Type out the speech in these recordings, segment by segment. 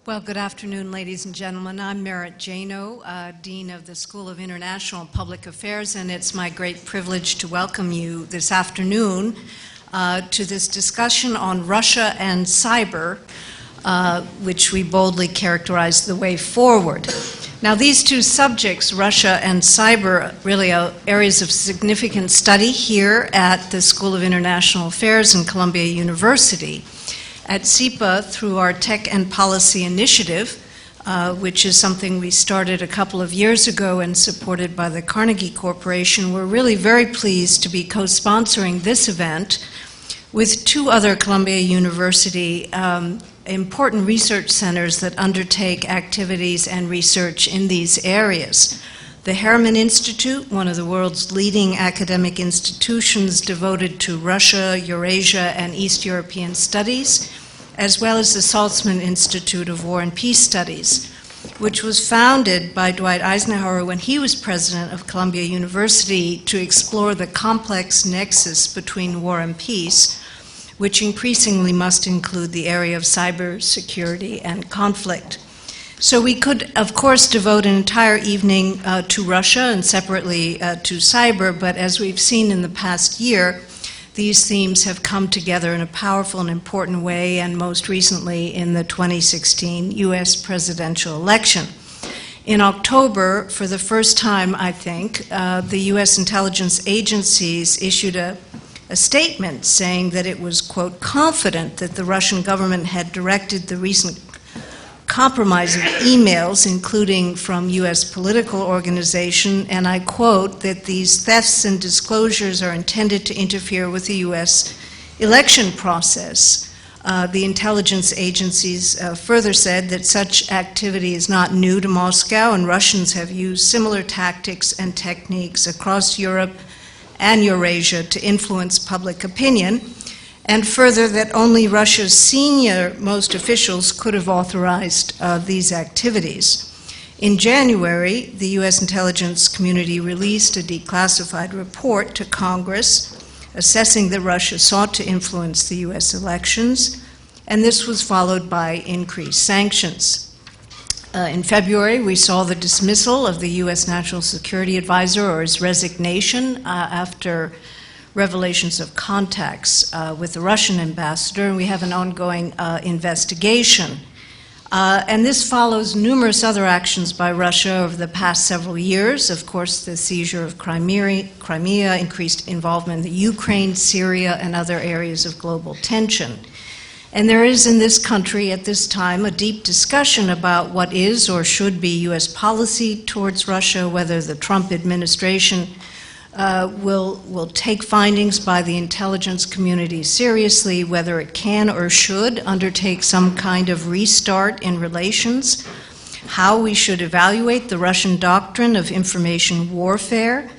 Well, good afternoon, ladies and gentlemen. I'm Merit Janow, Dean of the School of International and Public Affairs, and it's my great privilege to welcome you this afternoon to this discussion on Russia and cyber, which we boldly characterize the way forward. Now, these two subjects, Russia and cyber, really are areas of significant study here at the School of International Affairs and Columbia University. At SIPA, through our Tech and Policy Initiative, which is something we started a couple of years ago and supported by the Carnegie Corporation, we're really very pleased to be co-sponsoring this event with two other Columbia University important research centers that undertake activities and research in these areas. The Harriman Institute, one of the world's leading academic institutions devoted to Russia, Eurasia, and East European studies, as well as the Saltzman Institute of War and Peace Studies, which was founded by Dwight Eisenhower when he was president of Columbia University to explore the complex nexus between war and peace, which increasingly must include the area of cybersecurity and conflict. So we could, of course, devote an entire evening to Russia and separately to cyber, but as we've seen in the past year, these themes have come together in a powerful and important way, and most recently in the 2016 U.S. presidential election. In October, for the first time, I think, the U.S. intelligence agencies issued a statement saying that it was, quote, confident that the Russian government had directed the recent compromise of emails, including from U.S. political organization, and I quote, that these thefts and disclosures are intended to interfere with the U.S. election process. The intelligence agencies further said that such activity is not new to Moscow, and Russians have used similar tactics and techniques across Europe and Eurasia to influence public opinion, and further that only Russia's senior-most officials could have authorized these activities. In January, the U.S. intelligence community released a declassified report to Congress assessing that Russia sought to influence the U.S. elections, and this was followed by increased sanctions. In February, we saw the dismissal of the U.S. National Security Advisor, or his resignation, after revelations of contacts with the Russian ambassador, and we have an ongoing investigation. And this follows numerous other actions by Russia over the past several years. Of course, the seizure of Crimea, increased involvement in the Ukraine, Syria, and other areas of global tension. And there is in this country at this time a deep discussion about what is or should be U.S. policy towards Russia, whether the Trump administration will take findings by the intelligence community seriously, whether it can or should undertake some kind of restart in relations, how we should evaluate the Russian doctrine of information warfare.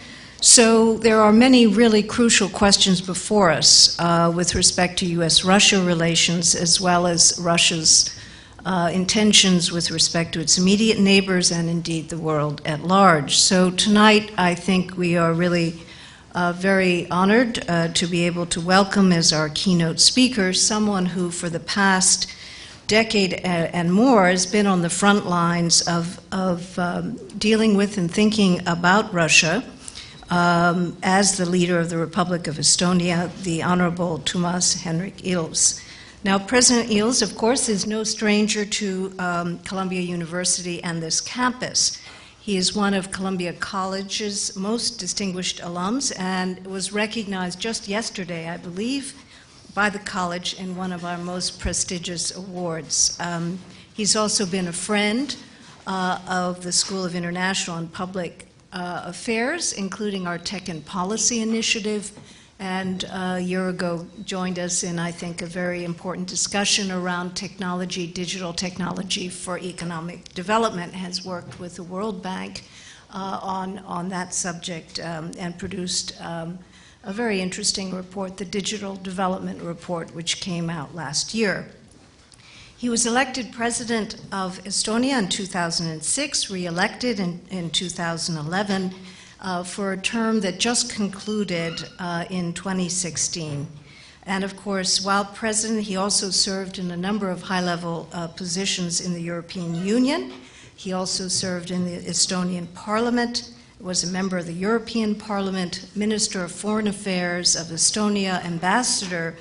So there are many really crucial questions before us with respect to U.S.-Russia relations, as well as Russia's intentions with respect to its immediate neighbors and indeed the world at large. So tonight I think we are really very honored to be able to welcome as our keynote speaker someone who for the past decade and more has been on the front lines of dealing with and thinking about Russia as the leader of the Republic of Estonia, the Honorable Toomas Ilves. Now, President Ilves, of course, is no stranger to Columbia University and this campus. He is one of Columbia College's most distinguished alums and was recognized just yesterday, I believe, by the college in one of our most prestigious awards. He's also been a friend of the School of International and Public Affairs, including our Tech and Policy Initiative, and a year ago joined us in, I think, a very important discussion around technology, digital technology for economic development, has worked with the World Bank on that subject and produced a very interesting report, the Digital Development Report, which came out last year. He was elected president of Estonia in 2006, re-elected in 2011, for a term that just concluded in 2016. And of course, while president, he also served in a number of high-level positions in the European Union. He also served in the Estonian Parliament, was a member of the European Parliament, Minister of Foreign Affairs of Estonia, Ambassador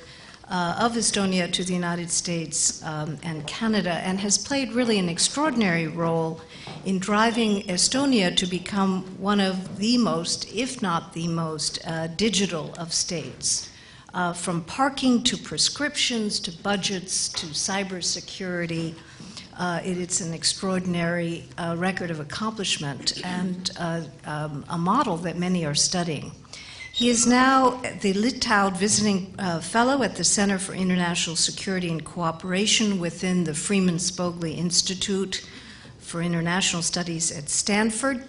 of Estonia to the United States and Canada, and has played really an extraordinary role in driving Estonia to become one of the most, if not the most, digital of states. From parking to prescriptions to budgets to cybersecurity, it's an extraordinary record of accomplishment and a model that many are studying. He is now the Litaud Visiting Fellow at the Center for International Security and Cooperation within the Freeman Spogli Institute for International Studies at Stanford.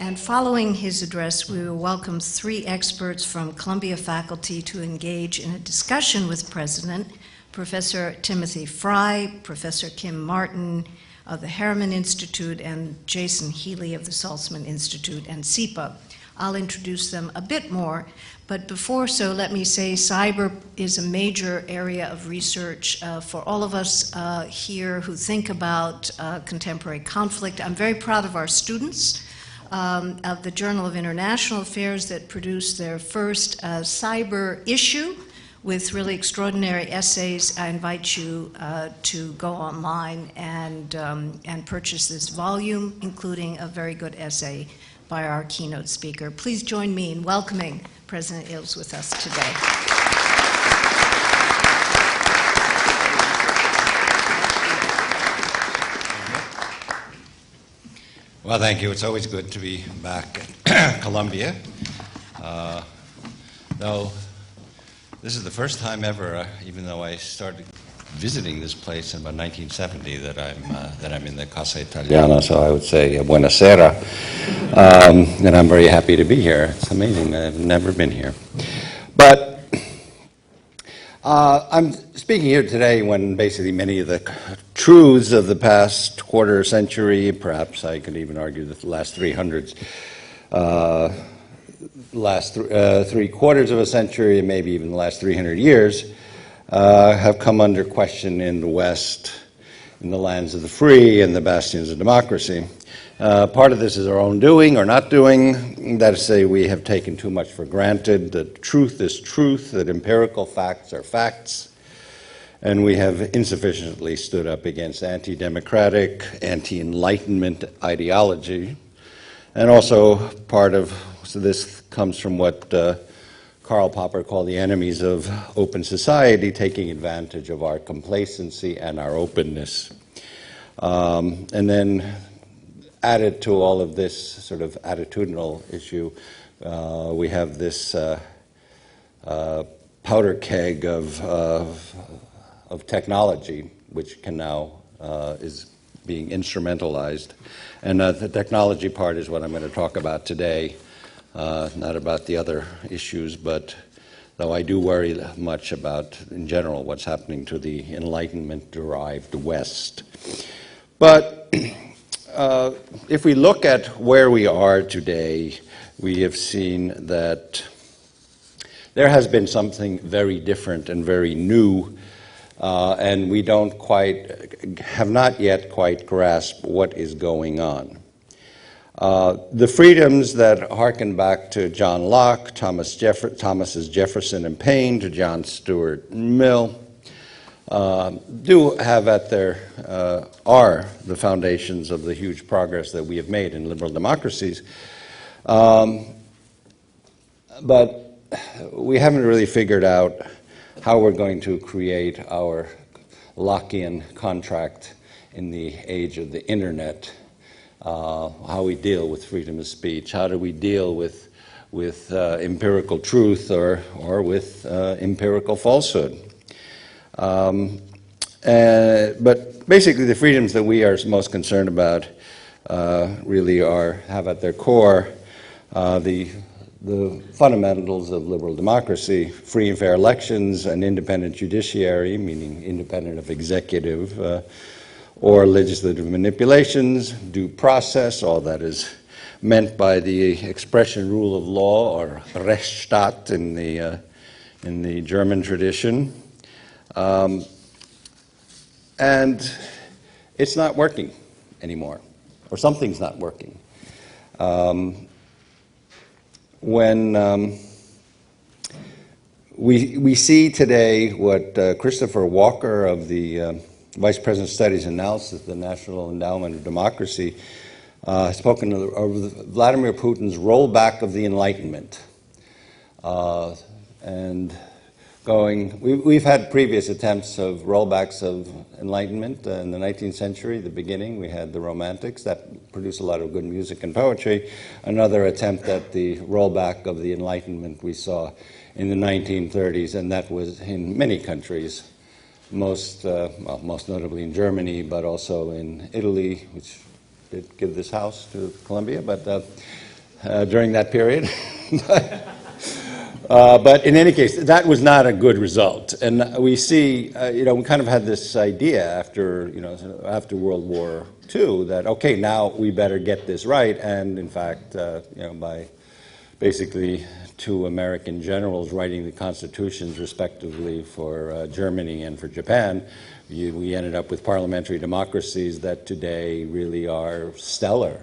And following his address, we will welcome 3 experts from Columbia faculty to engage in a discussion with President, Professor Timothy Frye, Professor Kim Marten of the Harriman Institute, and Jason Healey of the Saltzman Institute and SIPA. I'll introduce them a bit more, but before so, let me say cyber is a major area of research for all of us here who think about contemporary conflict. I'm very proud of our students of the Journal of International Affairs that produced their first cyber issue with really extraordinary essays. I invite you to go online and purchase this volume, including a very good essay by our keynote speaker. Please join me in welcoming President Ilves with us today. Well, thank you. It's always good to be back at Columbia. Though this is the first time ever, even though I started visiting this place in about 1970, that I'm in the Casa Italiana, so I would say buonasera, and I'm very happy to be here. It's amazing. I've never been here. But I'm speaking here today when basically many of the truths of the past quarter century, perhaps I could even argue the last 300s, last 3/4 of a century, and maybe even the last 300 years, have come under question in the West, in the lands of the free and the bastions of democracy. Part of this is our own doing or not doing. That is to say, we have taken too much for granted, that truth is truth, that empirical facts are facts, and we have insufficiently stood up against anti-democratic, anti-enlightenment ideology. And also part of this comes from what Karl Popper called the enemies of open society, taking advantage of our complacency and our openness. And then added to all of this sort of attitudinal issue, we have this powder keg of technology, which can now is being instrumentalized. And the technology part is what I'm going to talk about today, not about the other issues, but though I do worry much about, in general, what's happening to the Enlightenment-derived West. But if we look at where we are today, we have seen that there has been something very different and very new, and we have not yet quite grasped what is going on. The freedoms that harken back to John Locke, Thomas Jefferson and Paine, to John Stuart Mill, do have at are the foundations of the huge progress that we have made in liberal democracies. But we haven't really figured out how we're going to create our Lockean contract in the age of the internet, how we deal with freedom of speech, how do we deal with empirical truth or with empirical falsehood. But basically the freedoms that we are most concerned about really have at their core the fundamentals of liberal democracy: free and fair elections, an independent judiciary, meaning independent of executive or legislative manipulations, due process, all that is meant by the expression rule of law, or Rechtsstaat in the German tradition. And it's not working anymore, or something's not working. When we see today what Christopher Walker of the Vice President of Studies and Analysis of the National Endowment of Democracy has spoken of Vladimir Putin's rollback of the Enlightenment. And we've had previous attempts of rollbacks of Enlightenment in the 19th century, the beginning. We had the Romantics that produced a lot of good music and poetry. Another attempt at the rollback of the Enlightenment we saw in the 1930s, and that was in many countries, most notably in Germany, but also in Italy, which did give this house to Columbia, but during that period. But in any case, that was not a good result. And we see, we kind of had this idea after World War II that, okay, now we better get this right. And in fact, by basically two American generals writing the constitutions respectively for Germany and for Japan, we ended up with parliamentary democracies that today really are stellar,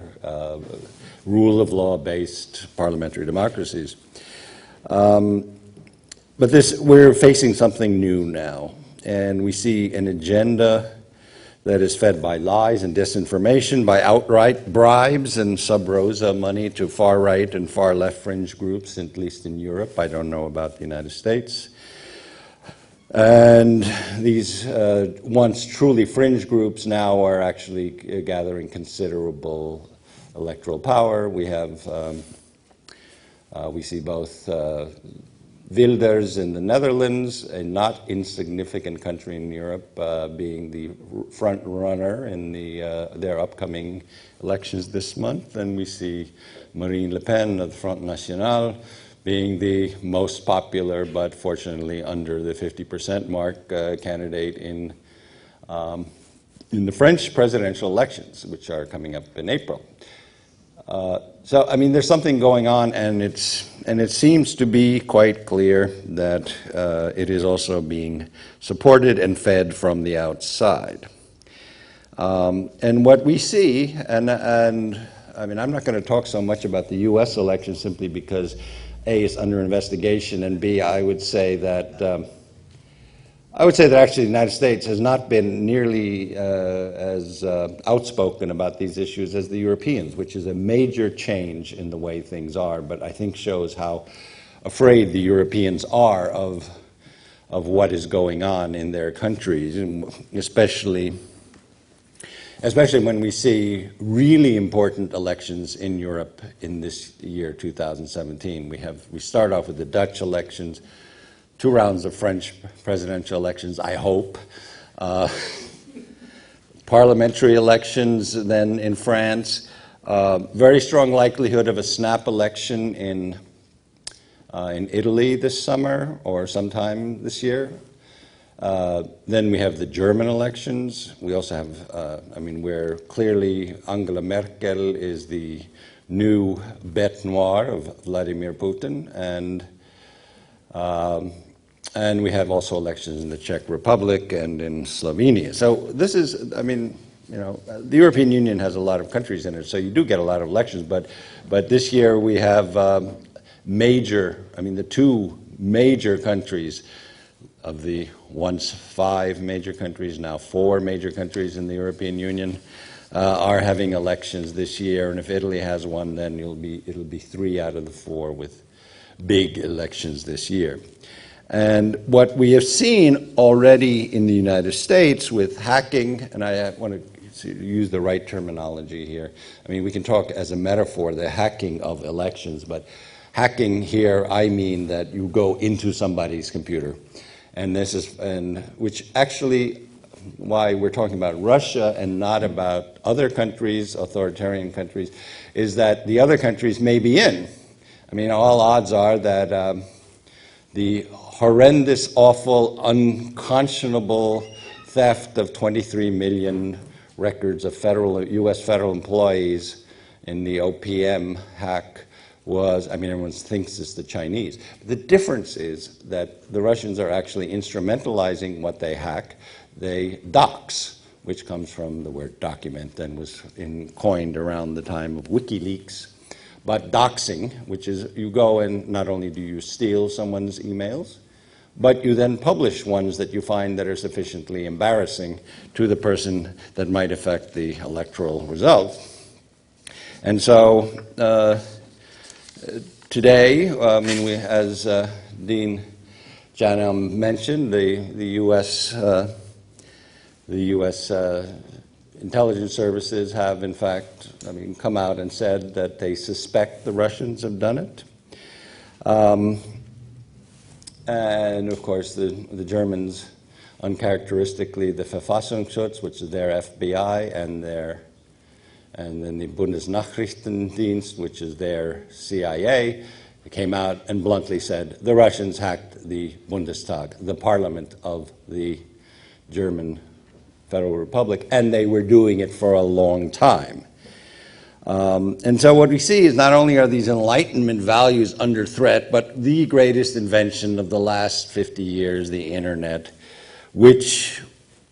rule of law based parliamentary democracies. But we're facing something new now, and we see an agenda that is fed by lies and disinformation, by outright bribes and sub rosa money to far-right and far-left fringe groups, at least in Europe. I don't know about the United States. And these once truly fringe groups now are actually gathering considerable electoral power. We see both Wilders in the Netherlands, a not insignificant country in Europe, being the front runner in their upcoming elections this month. And we see Marine Le Pen of the Front National being the most popular, but fortunately under the 50% mark, candidate in the French presidential elections, which are coming up in April. So, I mean, there's something going on, and it seems to be quite clear that it is also being supported and fed from the outside. And what we see, and I mean, I'm not going to talk so much about the U.S. election simply because A, it's under investigation, and B, I would say that actually the United States has not been nearly as outspoken about these issues as the Europeans, which is a major change in the way things are, but I think shows how afraid the Europeans are of what is going on in their countries, and especially when we see really important elections in Europe in this year, 2017. We start off with the Dutch elections, 2 rounds of French presidential elections, I hope. Parliamentary elections then in France. Very strong likelihood of a snap election in Italy this summer or sometime this year. Then we have the German elections. We also have, where clearly Angela Merkel is the new bête noire of Vladimir Putin, and we have also elections in the Czech Republic and in Slovenia. So this is, the European Union has a lot of countries in it, so you do get a lot of elections, but this year we have the 2 major countries of the once 5 major countries, now 4 major countries in the European Union are having elections this year, and if Italy has one, then it'll be 3 out of the 4 with big elections this year. And what we have seen already in the United States with hacking, and I want to use the right terminology here. I mean, we can talk as a metaphor, the hacking of elections, but hacking here, I mean that you go into somebody's computer. And which actually, why we're talking about Russia and not about other countries, authoritarian countries, is that the other countries may be in. I mean, all odds are that the horrendous, awful, unconscionable theft of 23 million records of U.S. federal employees in the OPM hack was, I mean, everyone thinks it's the Chinese. The difference is that the Russians are actually instrumentalizing what they hack. They dox, which comes from the word document and was coined around the time of WikiLeaks. But doxing, which is you go and not only do you steal someone's emails, but you then publish ones that you find that are sufficiently embarrassing to the person that might affect the electoral result. And so today, I mean, as Dean Janow mentioned, the U.S. Intelligence services have, in fact, I mean, come out and said that they suspect the Russians have done it. And of course, the Germans, uncharacteristically, the Verfassungsschutz, which is their FBI, and then the Bundesnachrichtendienst, which is their CIA, came out and bluntly said the Russians hacked the Bundestag, the parliament of the German Federal Republic, and they were doing it for a long time. And so what we see is not only are these Enlightenment values under threat, but the greatest invention of the last 50 years, the internet, which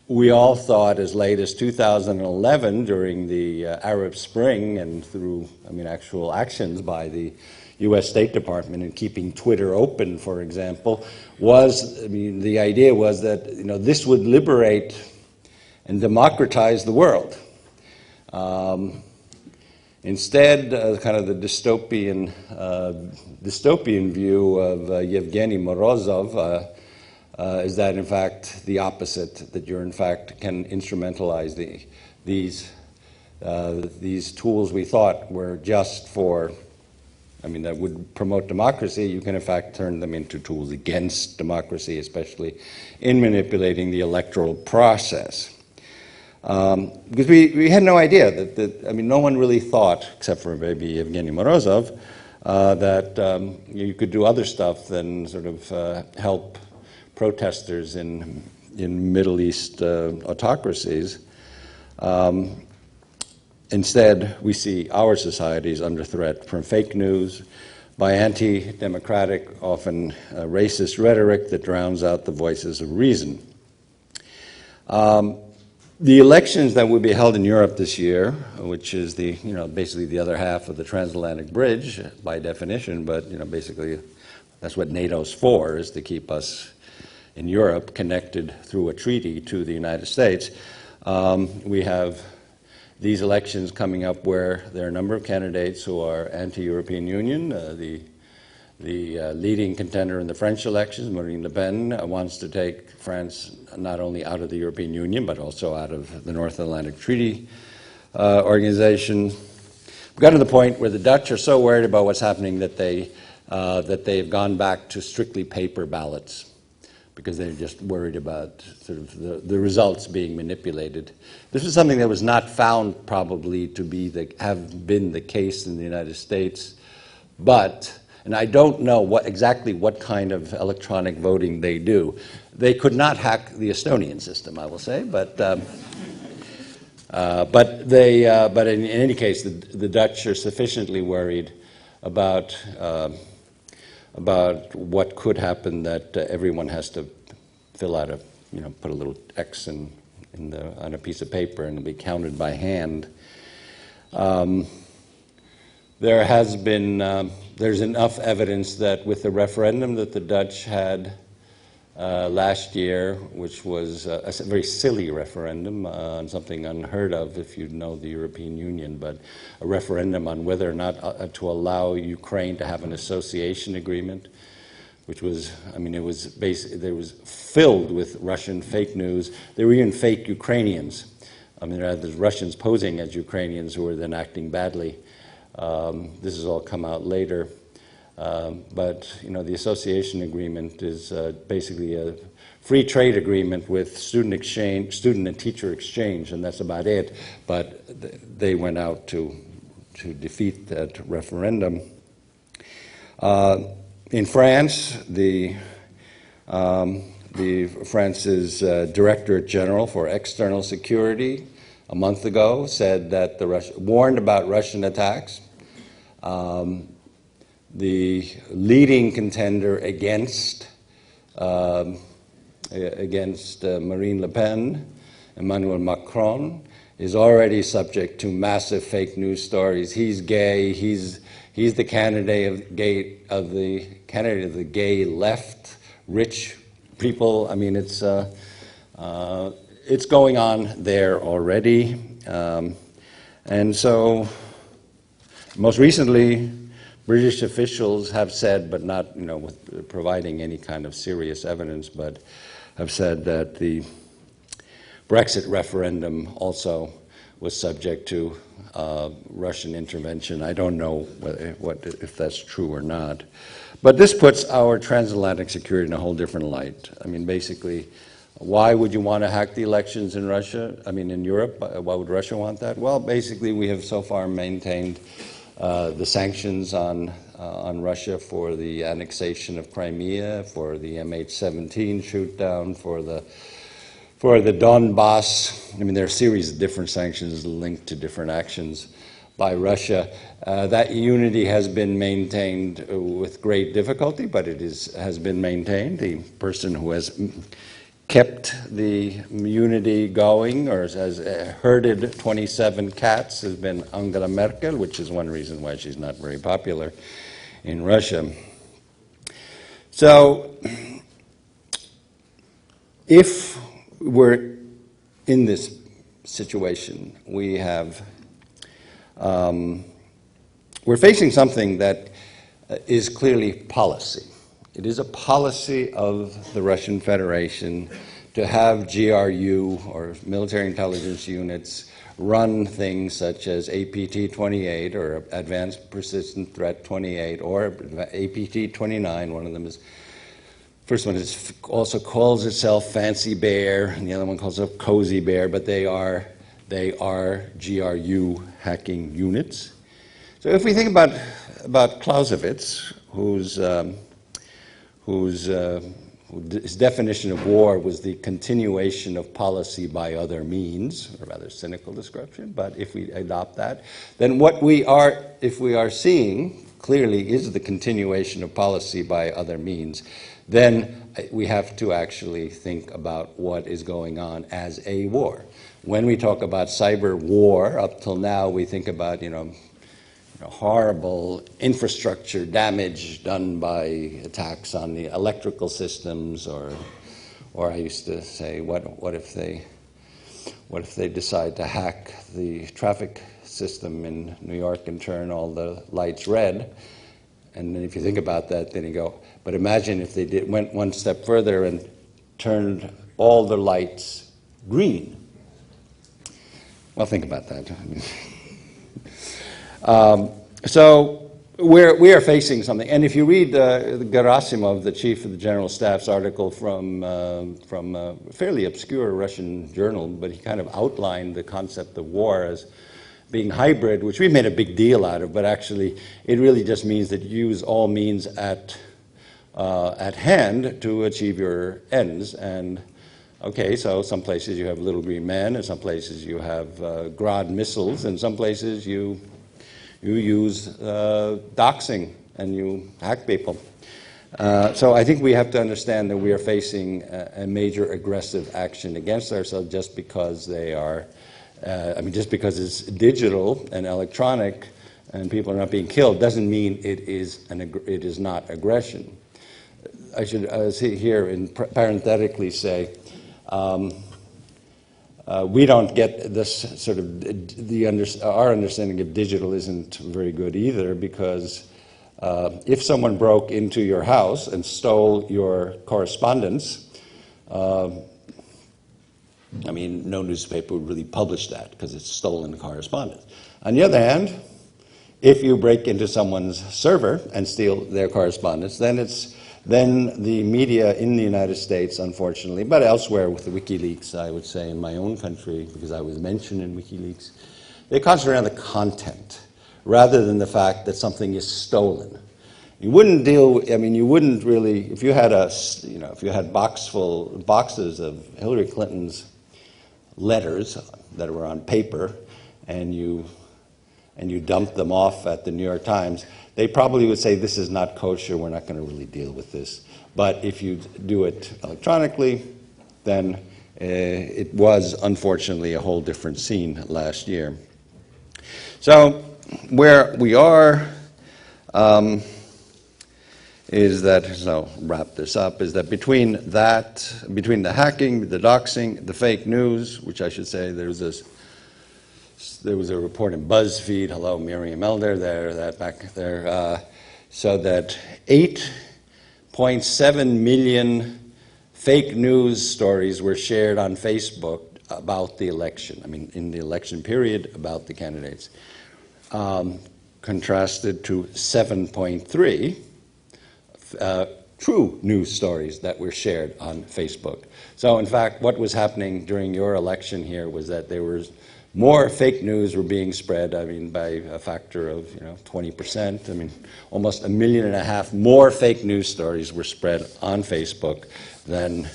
we all thought as late as 2011 during the Arab Spring and through, I mean, actual actions by the U.S. State Department in keeping Twitter open, for example, was, I mean, the idea was that, you know, this would liberate and democratize the world. Instead, kind of the dystopian view of Yevgeny Morozov is that, in fact, the opposite, that you're, in fact, can instrumentalize these tools we thought were just for, I mean, that would promote democracy. You can, in fact, turn them into tools against democracy, especially in manipulating the electoral process. Because we had no idea that, I mean, no one really thought, except for maybe Yevgeny Morozov, that you could do other stuff than sort of help protesters in Middle East autocracies. Instead, we see our societies under threat from fake news, by anti-democratic, often racist rhetoric that drowns out the voices of reason. The elections that will be held in Europe this year, which is the, you know, basically the other half of the transatlantic bridge by definition, but, you know, basically that's what NATO's for, is to keep us in Europe connected through a treaty to the United States. We have these elections coming up where there are a number of candidates who are anti-European Union. The leading contender in the French elections, Marine Le Pen, wants to take France not only out of the European Union, but also out of the North Atlantic Treaty Organization. We've gotten to the point where the Dutch are so worried about what's happening that they've gone back to strictly paper ballots, because they're just worried about sort of the results being manipulated. This is something that was not found probably to have been the case in the United States, but, and I don't know exactly what kind of electronic voting they do. They could not hack the Estonian system, I will say, but in any case, the Dutch are sufficiently worried about what could happen that everyone has to fill out put a little X on a piece of paper and it'll be counted by hand. There's enough evidence that with the referendum that the Dutch had last year, which was a very silly referendum on something unheard of if you know the European Union, but a referendum on whether or not to allow Ukraine to have an association agreement, which was, I mean, it was filled with Russian fake news. There were even fake Ukrainians. I mean, there's Russians posing as Ukrainians who were then acting badly. This has all come out later. But the association agreement is basically a free trade agreement with student and teacher exchange, and that's about it. But they went out to defeat that referendum. In France, France's Director General for External Security a month ago said that warned about Russian attacks. the leading contender against Marine Le Pen, Emmanuel Macron, is already subject to massive fake news stories. He's gay. He's the candidate of the gay left, rich people. I mean, it's going on there already, and so most recently, British officials have said, but not with providing any kind of serious evidence, but have said that the Brexit referendum also was subject to Russian intervention. I don't know if that's true or not. But this puts our transatlantic security in a whole different light. I mean, basically, why would you want to hack the elections in Russia? I mean, in Europe, why would Russia want that? Well, basically, we have so far maintained the sanctions on Russia for the annexation of Crimea, for the MH17 shoot-down, for the Donbass. I mean, there are a series of different sanctions linked to different actions by Russia. That unity has been maintained with great difficulty, but it has been maintained. The person who has kept the unity going, or has herded 27 cats, has been Angela Merkel, which is one reason why she's not very popular in Russia. So, if we're in this situation, we're facing something that is clearly policy. It is a policy of the Russian Federation to have GRU, or military intelligence units, run things such as APT-28, or Advanced Persistent Threat 28, or APT-29. One of them is, first one is also calls itself Fancy Bear, and the other one calls itself Cozy Bear, but they are GRU hacking units. So if we think about Clausewitz, his definition of war was the continuation of policy by other means, a rather cynical description, but if we adopt that, then if we are seeing clearly is the continuation of policy by other means, then we have to actually think about what is going on as a war. When we talk about cyber war, up till now we think about, horrible infrastructure damage done by attacks on the electrical systems, or I used to say, what if they decide to hack the traffic system in New York and turn all the lights red? And then if you think about that, then you go, but imagine if they went one step further and turned all the lights green. Well, think about that. So we are facing something, and if you read Gerasimov, the chief of the General Staff's article from a fairly obscure Russian journal, but he kind of outlined the concept of war as being hybrid, which we've made a big deal out of, but actually it really just means that you use all means at hand to achieve your ends. And okay, so some places you have little green men, and some places you have Grad missiles, and some places you use doxing and you hack people. So I think we have to understand that we are facing a major aggressive action against ourselves just because they are, just because it's digital and electronic and people are not being killed doesn't mean it is not aggression. I should see here and parenthetically say, we don't get this sort of, our understanding of digital isn't very good either, because if someone broke into your house and stole your correspondence, no newspaper would really publish that because it's stolen correspondence. On the other hand, if you break into someone's server and steal their correspondence, then the media in the United States, unfortunately, but elsewhere with the WikiLeaks, I would say in my own country, because I was mentioned in WikiLeaks, they concentrate on the content rather than the fact that something is stolen. You wouldn't really, if you had boxes of Hillary Clinton's letters that were on paper, and you and you dump them off at the New York Times, they probably would say, this is not kosher, we're not going to really deal with this. But if you do it electronically, then it was, unfortunately, a whole different scene last year. So where we are is that, so wrap this up, is that between the hacking, the doxing, the fake news, which I should say there was a report in BuzzFeed, hello Miriam Elder back there, so that 8.7 million fake news stories were shared on Facebook about the election, in the election period, about the candidates, contrasted to 7.3 true news stories that were shared on Facebook. So in fact, what was happening during your election here was that there was more fake news were being spread, by a factor of 20%. Almost 1.5 million more fake news stories were spread on Facebook than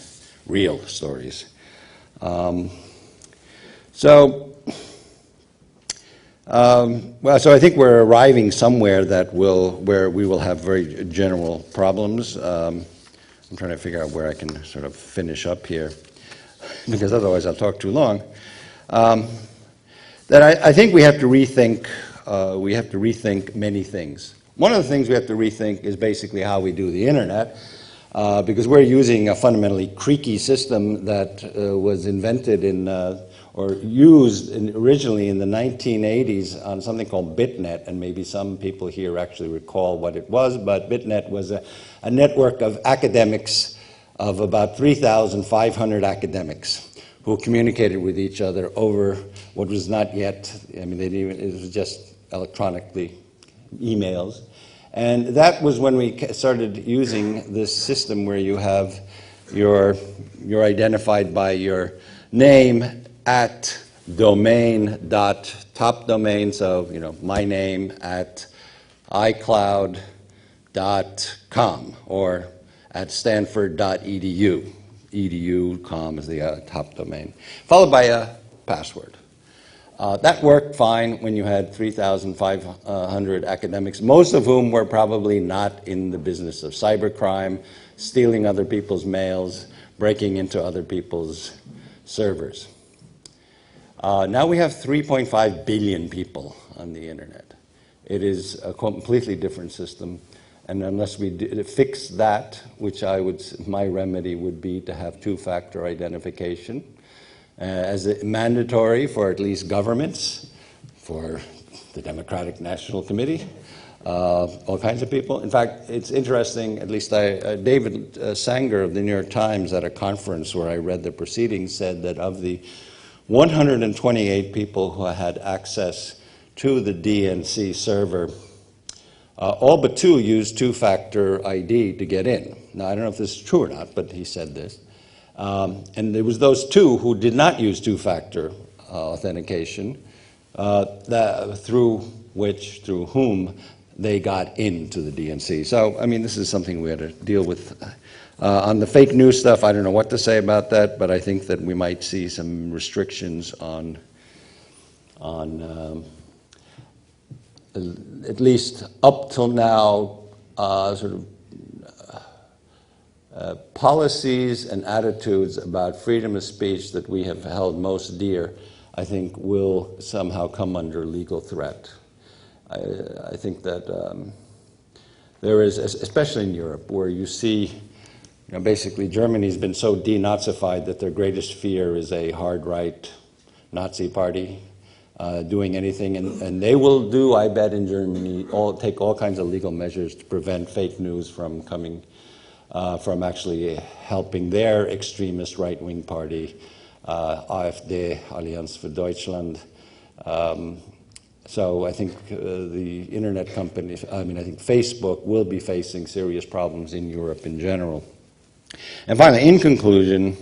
real stories. So I think we're arriving somewhere where we will have very general problems. I'm trying to figure out where I can sort of finish up here, because otherwise I'll talk too long. That I think we have to rethink. We have to rethink many things. One of the things we have to rethink is basically how we do the internet, because we're using a fundamentally creaky system that was invented or used originally in the 1980s on something called BitNet, and maybe some people here actually recall what it was, but BitNet was a network of academics, of about 3,500 academics who communicated with each other over what was not yet, it was just electronically emails. And that was when we started using this system where you have you're identified by your name at domain.top domain, so my name at iCloud.com or at stanford.edu. edu.com is the top domain, followed by a password. That worked fine when you had 3,500 academics, most of whom were probably not in the business of cybercrime, stealing other people's mails, breaking into other people's servers. Now we have 3.5 billion people on the internet. It is a completely different system, and unless we fix that, which my remedy would be to have two-factor identification as mandatory for at least governments, for the Democratic National Committee, all kinds of people. In fact, it's interesting, at least David Sanger of the New York Times at a conference where I read the proceedings said that of the 128 people who had access to the DNC server, all but 2 used two-factor ID to get in. Now, I don't know if this is true or not, but he said this. And there was those 2 who did not use two-factor authentication, through whom they got into the DNC. So, this is something we had to deal with. On the fake news stuff, I don't know what to say about that, but I think that we might see some restrictions on at least up till now, policies and attitudes about freedom of speech that we have held most dear, I think will somehow come under legal threat. I think that there is, especially in Europe, where you see, basically Germany's been so denazified that their greatest fear is a hard-right Nazi party doing anything, and they will do, I bet, in Germany, take all kinds of legal measures to prevent fake news from coming, from actually helping their extremist right-wing party, AfD, Allianz für Deutschland. So I think the internet companies, I think Facebook will be facing serious problems in Europe in general. And finally, in conclusion,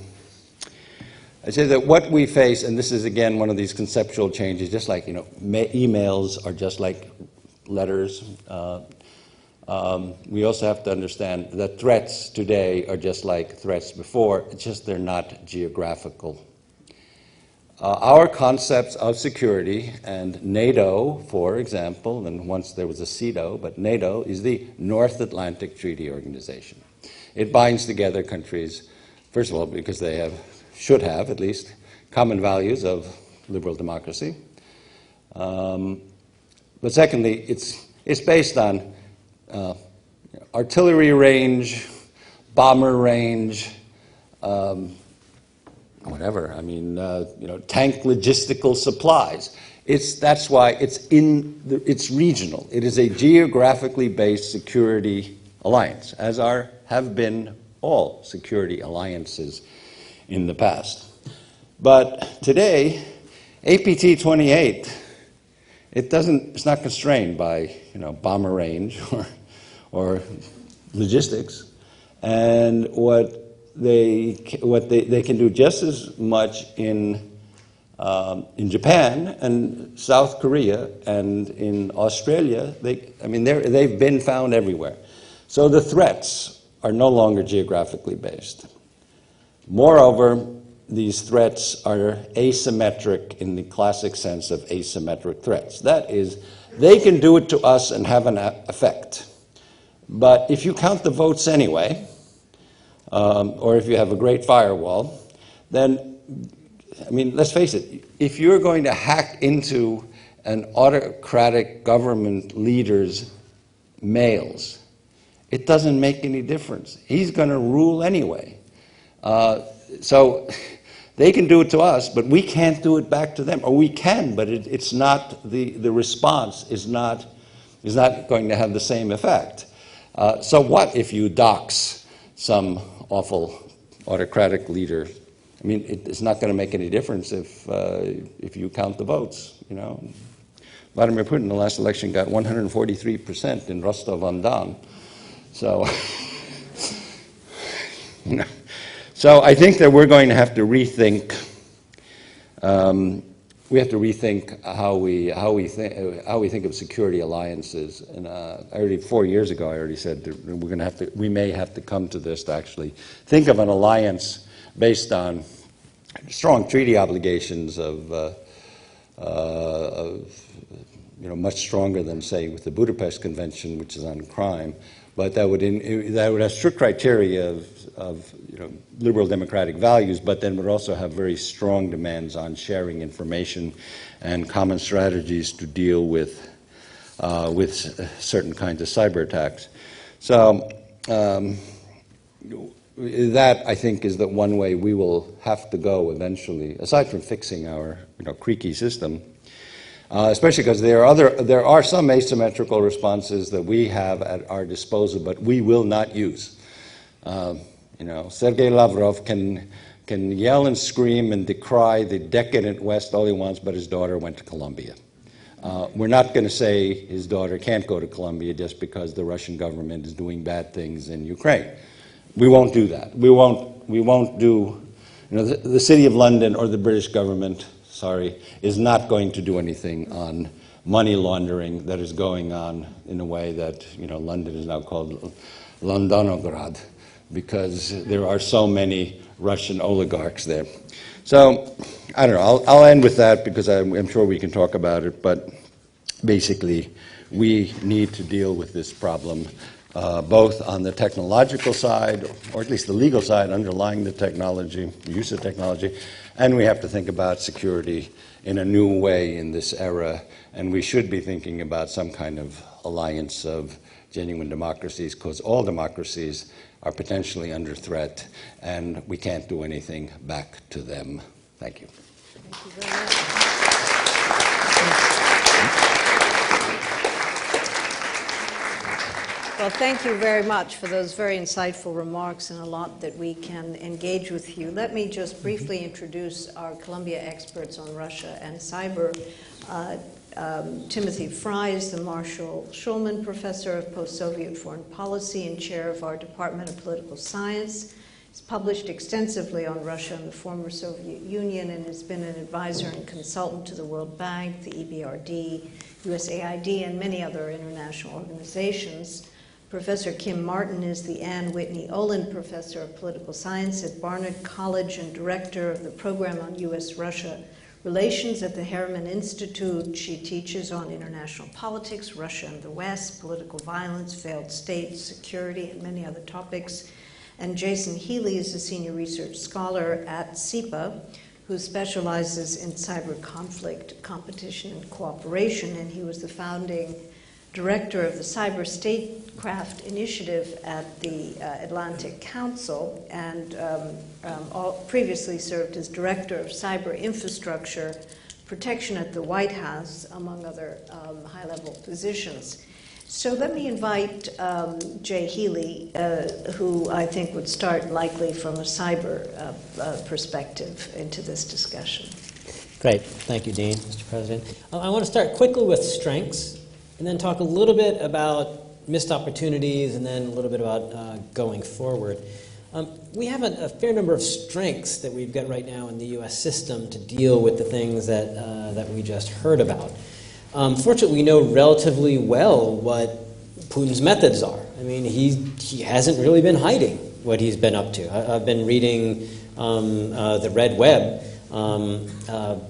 I say that what we face, and this is again one of these conceptual changes, just like emails are just like letters. We also have to understand that threats today are just like threats before. It's just they're not geographical. our concepts of security, and NATO, for example, and once there was a CETO, but NATO is the North Atlantic Treaty Organization. It binds together countries, first of all, because they should have at least common values of liberal democracy. But secondly, it's based on artillery range, bomber range, whatever. I mean, tank logistical supplies. That's why it's regional. It is a geographically based security alliance, as have been all security alliances in the past. But today, APT 28, it's not constrained by bomber range or logistics, and what they can do just as much in Japan and South Korea and in Australia. They've been found everywhere. So the threats are no longer geographically based. Moreover, these threats are asymmetric in the classic sense of asymmetric threats. That is, they can do it to us and have an effect. But if you count the votes anyway, or if you have a great firewall, then, let's face it, if you're going to hack into an autocratic government leader's mails, it doesn't make any difference. He's going to rule anyway. So they can do it to us, but we can't do it back to them. Or we can, but it's not, the response is not going to have the same effect. So what if you dox some awful autocratic leader? It's not going to make any difference if you count the votes. Vladimir Putin in the last election got 143% in Rostov-on-Don. So, So I think that we're going to have to rethink. We have to rethink how we think of security alliances. And 4 years ago, I already said that we may have to come to this to actually think of an alliance based on strong treaty obligations of much stronger than, say, with the Budapest Convention, which is on crime. But that would have strict criteria of liberal democratic values, but then would also have very strong demands on sharing information and common strategies to deal with certain kinds of cyber attacks. So that, I think, is the one way we will have to go eventually, aside from fixing our creaky system. Especially because there are some asymmetrical responses that we have at our disposal, but we will not use. Sergei Lavrov can yell and scream and decry the decadent West all he wants, but his daughter went to Columbia. We're not going to say his daughter can't go to Columbia just because the Russian government is doing bad things in Ukraine. We won't do that. We won't do. The City of London or the British government, is not going to do anything on money laundering that is going on in a way that, London is now called Londonograd, because there are so many Russian oligarchs there. So, I don't know, I'll end with that because I'm sure we can talk about it, but basically we need to deal with this problem both on the technological side, or at least the legal side underlying the technology, the use of technology, and we have to think about security in a new way in this era, and we should be thinking about some kind of alliance of genuine democracies, because all democracies are potentially under threat, and we can't do anything back to them. Thank you. Thank you very much. Well, thank you very much for those very insightful remarks and a lot that we can engage with you. Let me just briefly introduce our Columbia experts on Russia and cyber. Timothy Frye is the Marshall Schulman Professor of Post-Soviet Foreign Policy and Chair of our Department of Political Science. He's published extensively on Russia and the former Soviet Union and has been an advisor and consultant to the World Bank, the EBRD, USAID, and many other international organizations. Professor Kim Marten is the Ann Whitney Olin Professor of Political Science at Barnard College and Director of the Program on U.S.-Russia relations at the Harriman Institute. She teaches on international politics, Russia and the West, political violence, failed states, security, and many other topics. And Jason Healey is a senior research scholar at SIPA, who specializes in cyber conflict, competition, and cooperation, and he was the founding director of the Cyber Statecraft Initiative at the Atlantic Council, and previously served as director of cyber infrastructure protection at the White House, among other high-level positions. So let me invite Jay Healey, who I think would start likely from a cyber perspective into this discussion. Great. Thank you, Dean, Mr. President. I want to start quickly with strengths, and then talk a little bit about missed opportunities, and then a little bit about going forward. We have a fair number of strengths that we've got right now in the U.S. system to deal with the things that we just heard about. Fortunately, we know relatively well what Putin's methods are. I mean, he hasn't really been hiding what he's been up to. I've been reading the Red Web,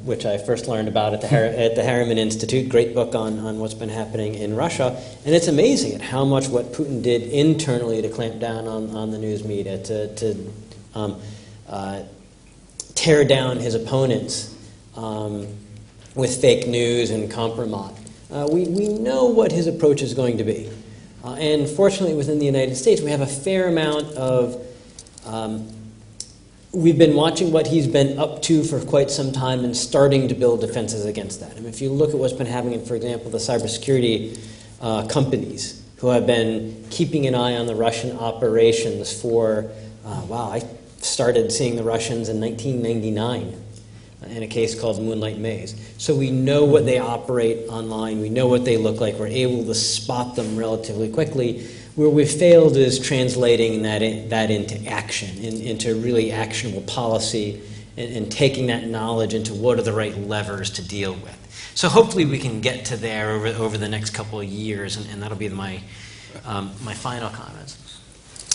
which I first learned about at the Harriman Institute, great book on what's been happening in Russia, and it's amazing at how much what Putin did internally to clamp down on the news media, to tear down his opponents with fake news and compromise. We know what his approach is going to be. And fortunately, within the United States, we have a fair amount of... we've been watching what he's been up to for quite some time and starting to build defenses against that. I mean, if you look at what's been happening, for example, the cybersecurity companies who have been keeping an eye on the Russian operations for, I started seeing the Russians in 1999 in a case called Moonlight Maze. So we know what they operate online, we know what they look like, we're able to spot them relatively quickly. Where we've failed is translating that into action, into really actionable policy, and taking that knowledge into what are the right levers to deal with. So hopefully we can get to there over the next couple of years, and that'll be my final comments.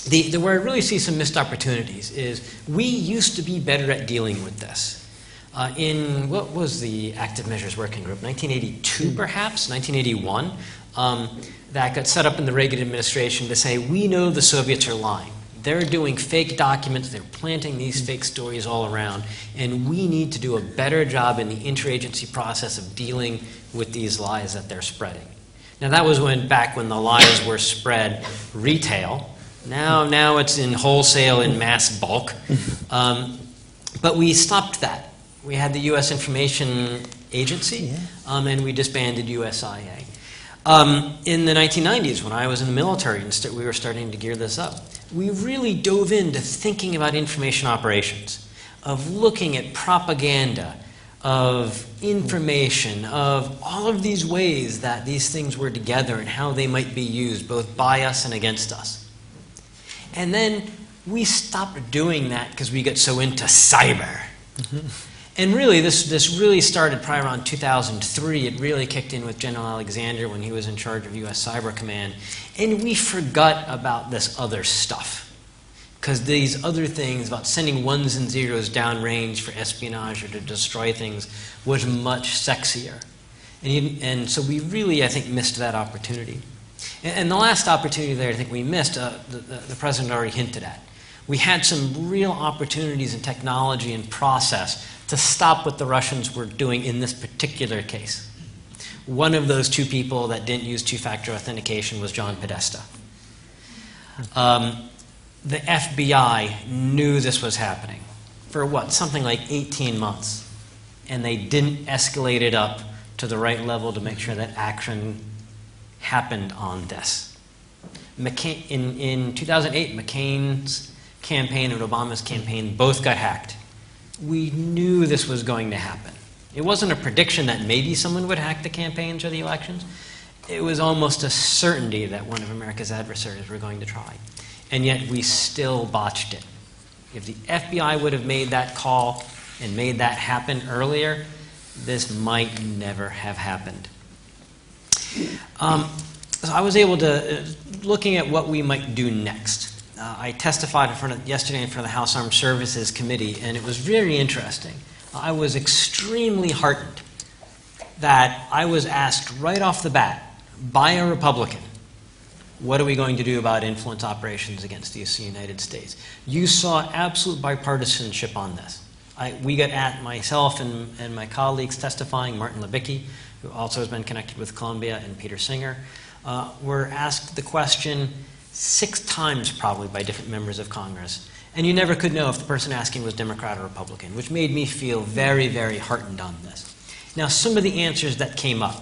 Where I really see some missed opportunities is we used to be better at dealing with this. In, what was the Active Measures Working Group, 1982 perhaps, 1981, that got set up in the Reagan administration to say, we know the Soviets are lying. They're doing fake documents, they're planting these fake stories all around, and we need to do a better job in the interagency process of dealing with these lies that they're spreading. Now that was back when the lies were spread retail. Now it's in wholesale in mass bulk. But we stopped that. We had the U.S. Information Agency, and we disbanded USIA. In the 1990s, when I was in the military and we were starting to gear this up, we really dove into thinking about information operations, of looking at propaganda, of information, of all of these ways that these things were together and how they might be used, both by us and against us. And then we stopped doing that because we got so into cyber. And really, this really started probably around 2003. It really kicked in with General Alexander when he was in charge of U.S. Cyber Command. And we forgot about this other stuff. Because these other things about sending ones and zeros downrange for espionage or to destroy things was much sexier. And so we really, I think, missed that opportunity. And the last opportunity there I think we missed, the President already hinted at. We had some real opportunities in technology and process to stop what the Russians were doing in this particular case. One of those two people that didn't use two-factor authentication was John Podesta. The FBI knew this was happening for something like 18 months. And they didn't escalate it up to the right level to make sure that action happened on this. In 2008, McCain's campaign and Obama's campaign both got hacked. We knew this was going to happen. It wasn't a prediction that maybe someone would hack the campaigns or the elections. It was almost a certainty that one of America's adversaries were going to try. And yet we still botched it. If the FBI would have made that call and made that happen earlier, this might never have happened. So I was able to, looking at what we might do next. I testified yesterday in front of the House Armed Services Committee, and it was very interesting. I was extremely heartened that I was asked right off the bat by a Republican, what are we going to do about influence operations against the United States? You saw absolute bipartisanship on this. We got at myself and my colleagues testifying, Martin Levicki, who also has been connected with Columbia, and Peter Singer, were asked the question 6 times probably by different members of Congress. And you never could know if the person asking was Democrat or Republican, which made me feel very, very heartened on this. Now, some of the answers that came up.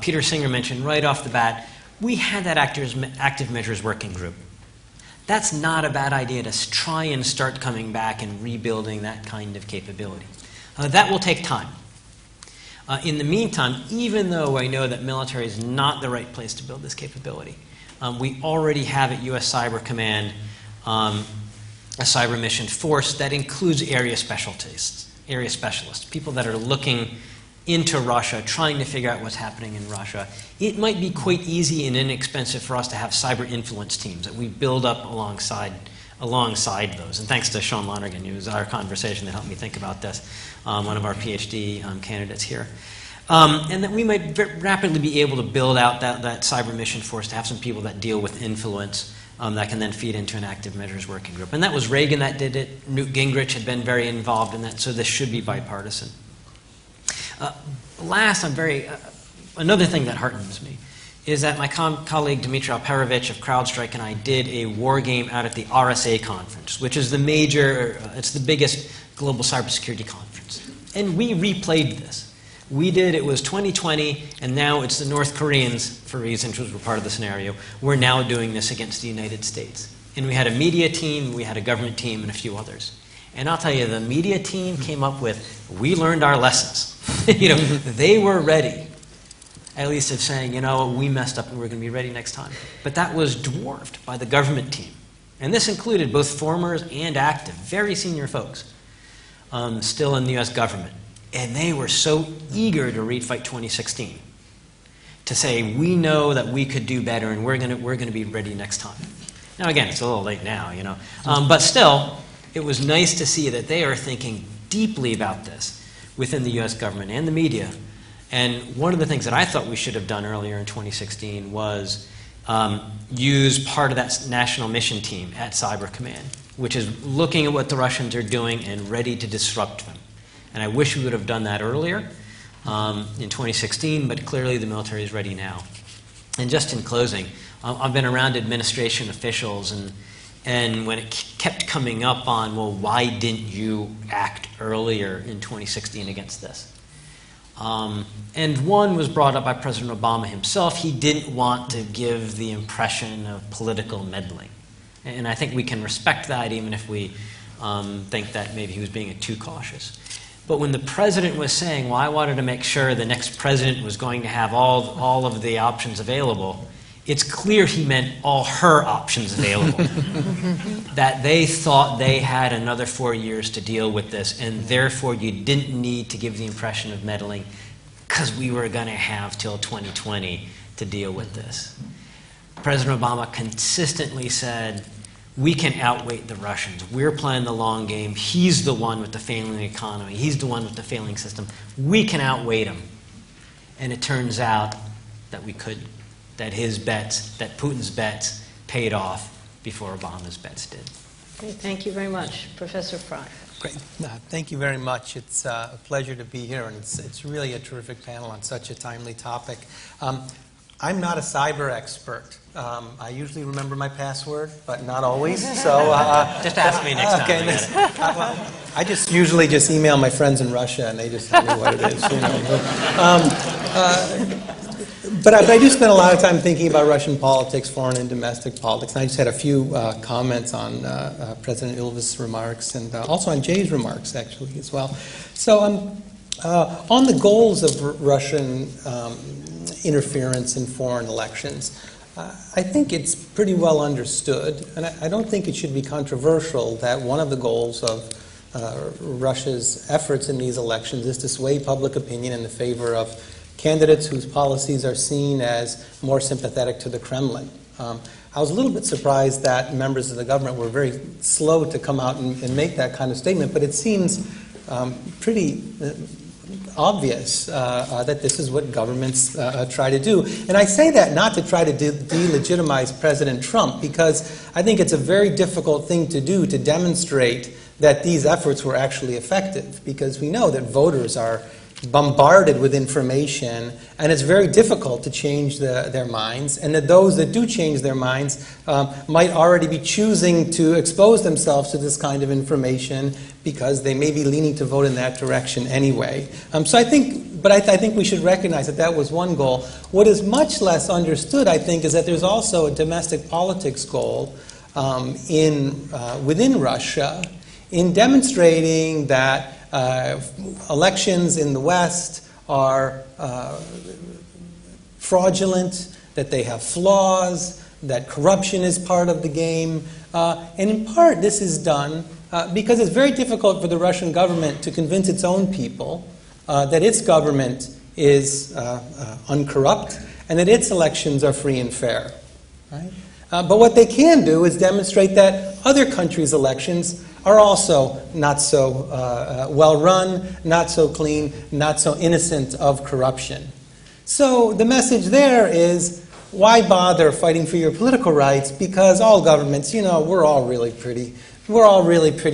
Peter Singer mentioned right off the bat, we had that active measures working group. That's not a bad idea to try and start coming back and rebuilding that kind of capability. That will take time. In the meantime, even though I know that military is not the right place to build this capability, we already have at U.S. Cyber Command a cyber mission force that includes area specialists, people that are looking into Russia, trying to figure out what's happening in Russia. It might be quite easy and inexpensive for us to have cyber influence teams that we build up alongside those. And thanks to Sean Lonergan, who was our conversation that helped me think about this, one of our PhD candidates here. And that we might rapidly be able to build out that cyber mission force to have some people that deal with influence that can then feed into an active measures working group. And that was Reagan that did it. Newt Gingrich had been very involved in that, so this should be bipartisan. Last, another thing that heartens me is that my colleague Dmitry Alperovich of CrowdStrike and I did a war game out at the RSA conference, which is it's the biggest global cybersecurity conference. And we replayed this. It was 2020, and now it's the North Koreans, for reasons which were part of the scenario, we're now doing this against the United States. And we had a media team, we had a government team, and a few others. And I'll tell you, the media team came up with, we learned our lessons. They were ready, at least of saying, we messed up and we're going to be ready next time. But that was dwarfed by the government team. And this included both formers and active, very senior folks, still in the U.S. government. And they were so eager to refight 2016, to say, we know that we could do better and we're going to be ready next time. Now, again, it's a little late now, but still, it was nice to see that they are thinking deeply about this within the U.S. government and the media. And one of the things that I thought we should have done earlier in 2016 was use part of that national mission team at Cyber Command, which is looking at what the Russians are doing and ready to disrupt them. And I wish we would have done that earlier in 2016, but clearly the military is ready now. And just in closing, I've been around administration officials, and when it kept coming up on, well, why didn't you act earlier in 2016 against this? And one was brought up by President Obama himself. He didn't want to give the impression of political meddling. And I think we can respect that, even if we think that maybe he was being too cautious. But when the president was saying, well, I wanted to make sure the next president was going to have all of the options available, it's clear he meant all her options available. That they thought they had another 4 years to deal with this, and therefore you didn't need to give the impression of meddling because we were going to have till 2020 to deal with this. President Obama consistently said, we can outweight the Russians. We're playing the long game. He's the one with the failing economy. He's the one with the failing system. We can outweight him. And it turns out that we could. That his bets, that Putin's bets paid off before Obama's bets did. Okay, thank you very much. Professor Frye. Great. Thank you very much. It's a pleasure to be here, and it's really a terrific panel on such a timely topic. I'm not a cyber expert. I usually remember my password, but not always. So just ask me next time. Okay, well, I usually just email my friends in Russia, and they just tell me what it is. But I do spend a lot of time thinking about Russian politics, foreign and domestic politics. And I just had a few comments on President Ilves' remarks and also on Jay's remarks, actually, as well. So on the goals of Russian interference in foreign elections, I think it's pretty well understood, and I don't think it should be controversial that one of the goals of Russia's efforts in these elections is to sway public opinion in the favor of candidates whose policies are seen as more sympathetic to the Kremlin. I was a little bit surprised that members of the government were very slow to come out and make that kind of statement, but it seems pretty obvious that this is what governments try to do. And I say that not to try to delegitimize President Trump, because I think it's a very difficult thing to do to demonstrate that these efforts were actually effective, because we know that voters are bombarded with information, and it's very difficult to change their minds, and that those that do change their minds might already be choosing to expose themselves to this kind of information because they may be leaning to vote in that direction anyway. So I think we should recognize that that was one goal. What is much less understood, I think, is that there's also a domestic politics goal within Russia in demonstrating that elections in the West are fraudulent, that they have flaws, that corruption is part of the game. And in part, this is done because it's very difficult for the Russian government to convince its own people that its government is uncorrupt and that its elections are free and fair. Right? But what they can do is demonstrate that other countries' elections are also not so well run, not so clean, not so innocent of corruption. So the message there is, why bother fighting for your political rights? Because all governments, we're all really pretty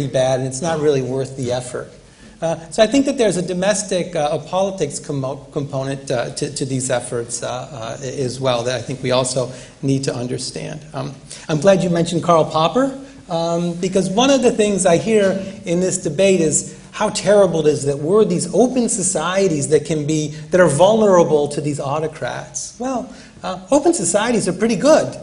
bad, and it's not really worth the effort. So I think that there's a domestic politics component to these efforts as well that I think we also need to understand. I'm glad you mentioned Karl Popper. Because one of the things I hear in this debate is how terrible it is that we're these open societies that are vulnerable to these autocrats. Well, open societies are pretty good.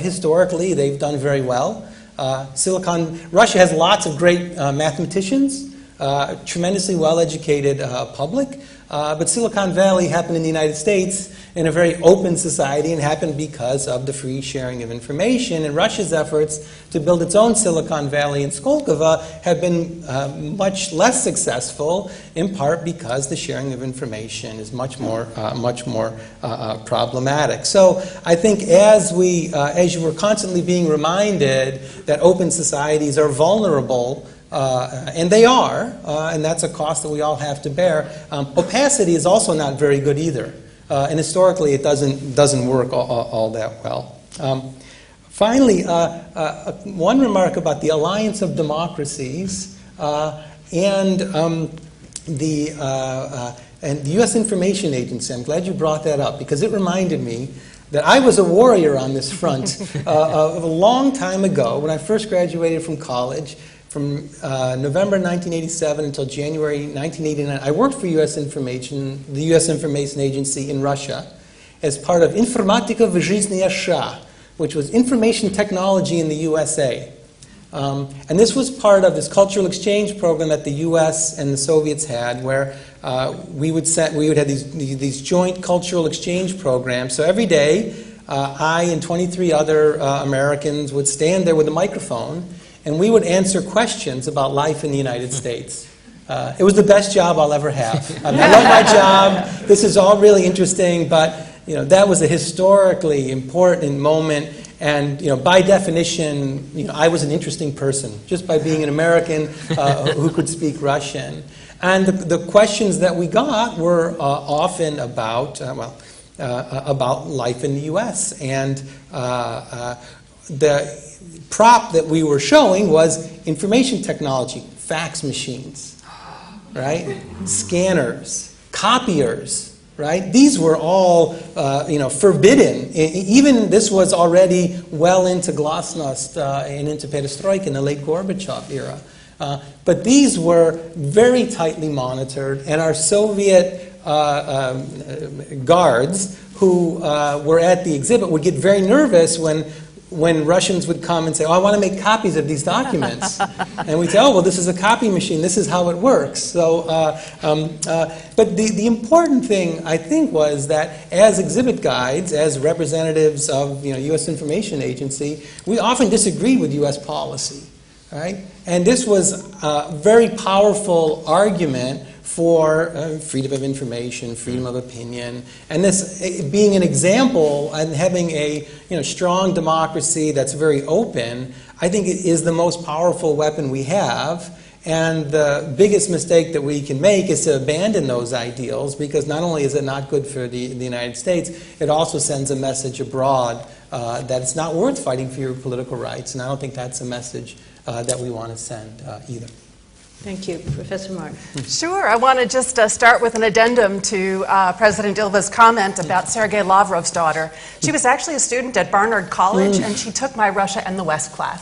Historically, they've done very well. Russia has lots of great mathematicians, tremendously well-educated public. But Silicon Valley happened in the United States in a very open society and happened because of the free sharing of information. And Russia's efforts to build its own Silicon Valley in Skolkovo have been much less successful, in part because the sharing of information is much more problematic. So I think as you were constantly being reminded that open societies are vulnerable, and they are, and that's a cost that we all have to bear. Opacity is also not very good either, and historically it doesn't work all that well. Finally, one remark about the Alliance of Democracies and the U.S. Information Agency. I'm glad you brought that up, because it reminded me that I was a warrior on this front a long time ago when I first graduated from college. From November 1987 until January 1989, I worked for the U.S. Information Agency in Russia as part of Informatika v жизни США, which was information technology in the USA. And this was part of this cultural exchange program that the U.S. and the Soviets had, where we would have these joint cultural exchange programs. So every day, I and 23 other Americans would stand there with a microphone, and we would answer questions about life in the United States. It was the best job I'll ever have. I love my job. This is all really interesting, but that was a historically important moment. And by definition, I was an interesting person just by being an American who could speak Russian. And the questions that we got were often about life in the U.S. And the prop that we were showing was information technology, fax machines, right? Scanners, copiers, right? These were all, forbidden. Even this was already well into glasnost and into perestroika in the late Gorbachev era. But these were very tightly monitored, and our Soviet guards who were at the exhibit would get very nervous when Russians would come and say, I want to make copies of these documents. And we'd say, well, this is a copy machine. This is how it works. So, but the important thing, I think, was that as exhibit guides, as representatives of U.S. Information Agency, we often disagreed with U.S. policy. Right? And this was a very powerful argument for freedom of information, freedom of opinion, and this being an example and having a strong democracy that's very open, I think it is the most powerful weapon we have. And the biggest mistake that we can make is to abandon those ideals, because not only is it not good for the United States, it also sends a message abroad that it's not worth fighting for your political rights. And I don't think that's a message that we want to send either. Thank you. Professor Marten. Sure. I want to just start with an addendum to President Ilves' comment about Sergei Lavrov's daughter. She was actually a student at Barnard College, and she took my Russia and the West class.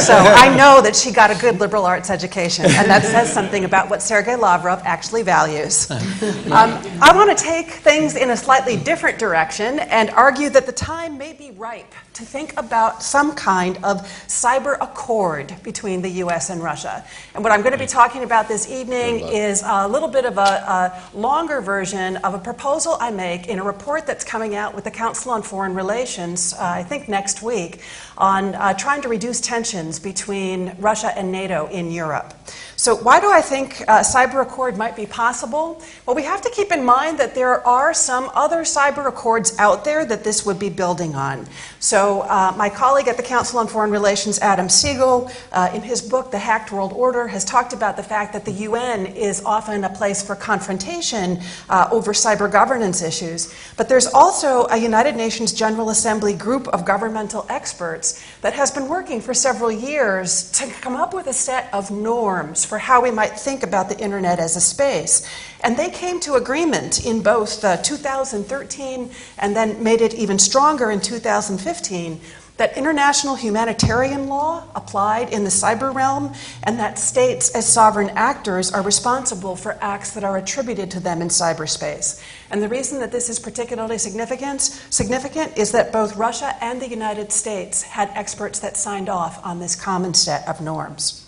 So I know that she got a good liberal arts education, and that says something about what Sergei Lavrov actually values. I want to take things in a slightly different direction and argue that the time may be ripe to think about some kind of cyber accord between the U.S. and Russia. And what I'm going to be talking about this evening is a little bit of a longer version of a proposal I make in a report that's coming out with the Council on Foreign Relations, I think next week, on trying to reduce tensions between Russia and NATO in Europe. So why do I think cyber accord might be possible? Well, we have to keep in mind that there are some other cyber accords out there that this would be building on. So my colleague at the Council on Foreign Relations, Adam Siegel, in his book, The Hacked World Order, has talked about the fact that the UN is often a place for confrontation over cyber governance issues. But there's also a United Nations General Assembly group of governmental experts that has been working for several years to come up with a set of norms for how we might think about the internet as a space. And they came to agreement in both 2013 and then made it even stronger in 2015 that international humanitarian law applied in the cyber realm, and that states as sovereign actors are responsible for acts that are attributed to them in cyberspace. And the reason that this is particularly significant is that both Russia and the United States had experts that signed off on this common set of norms.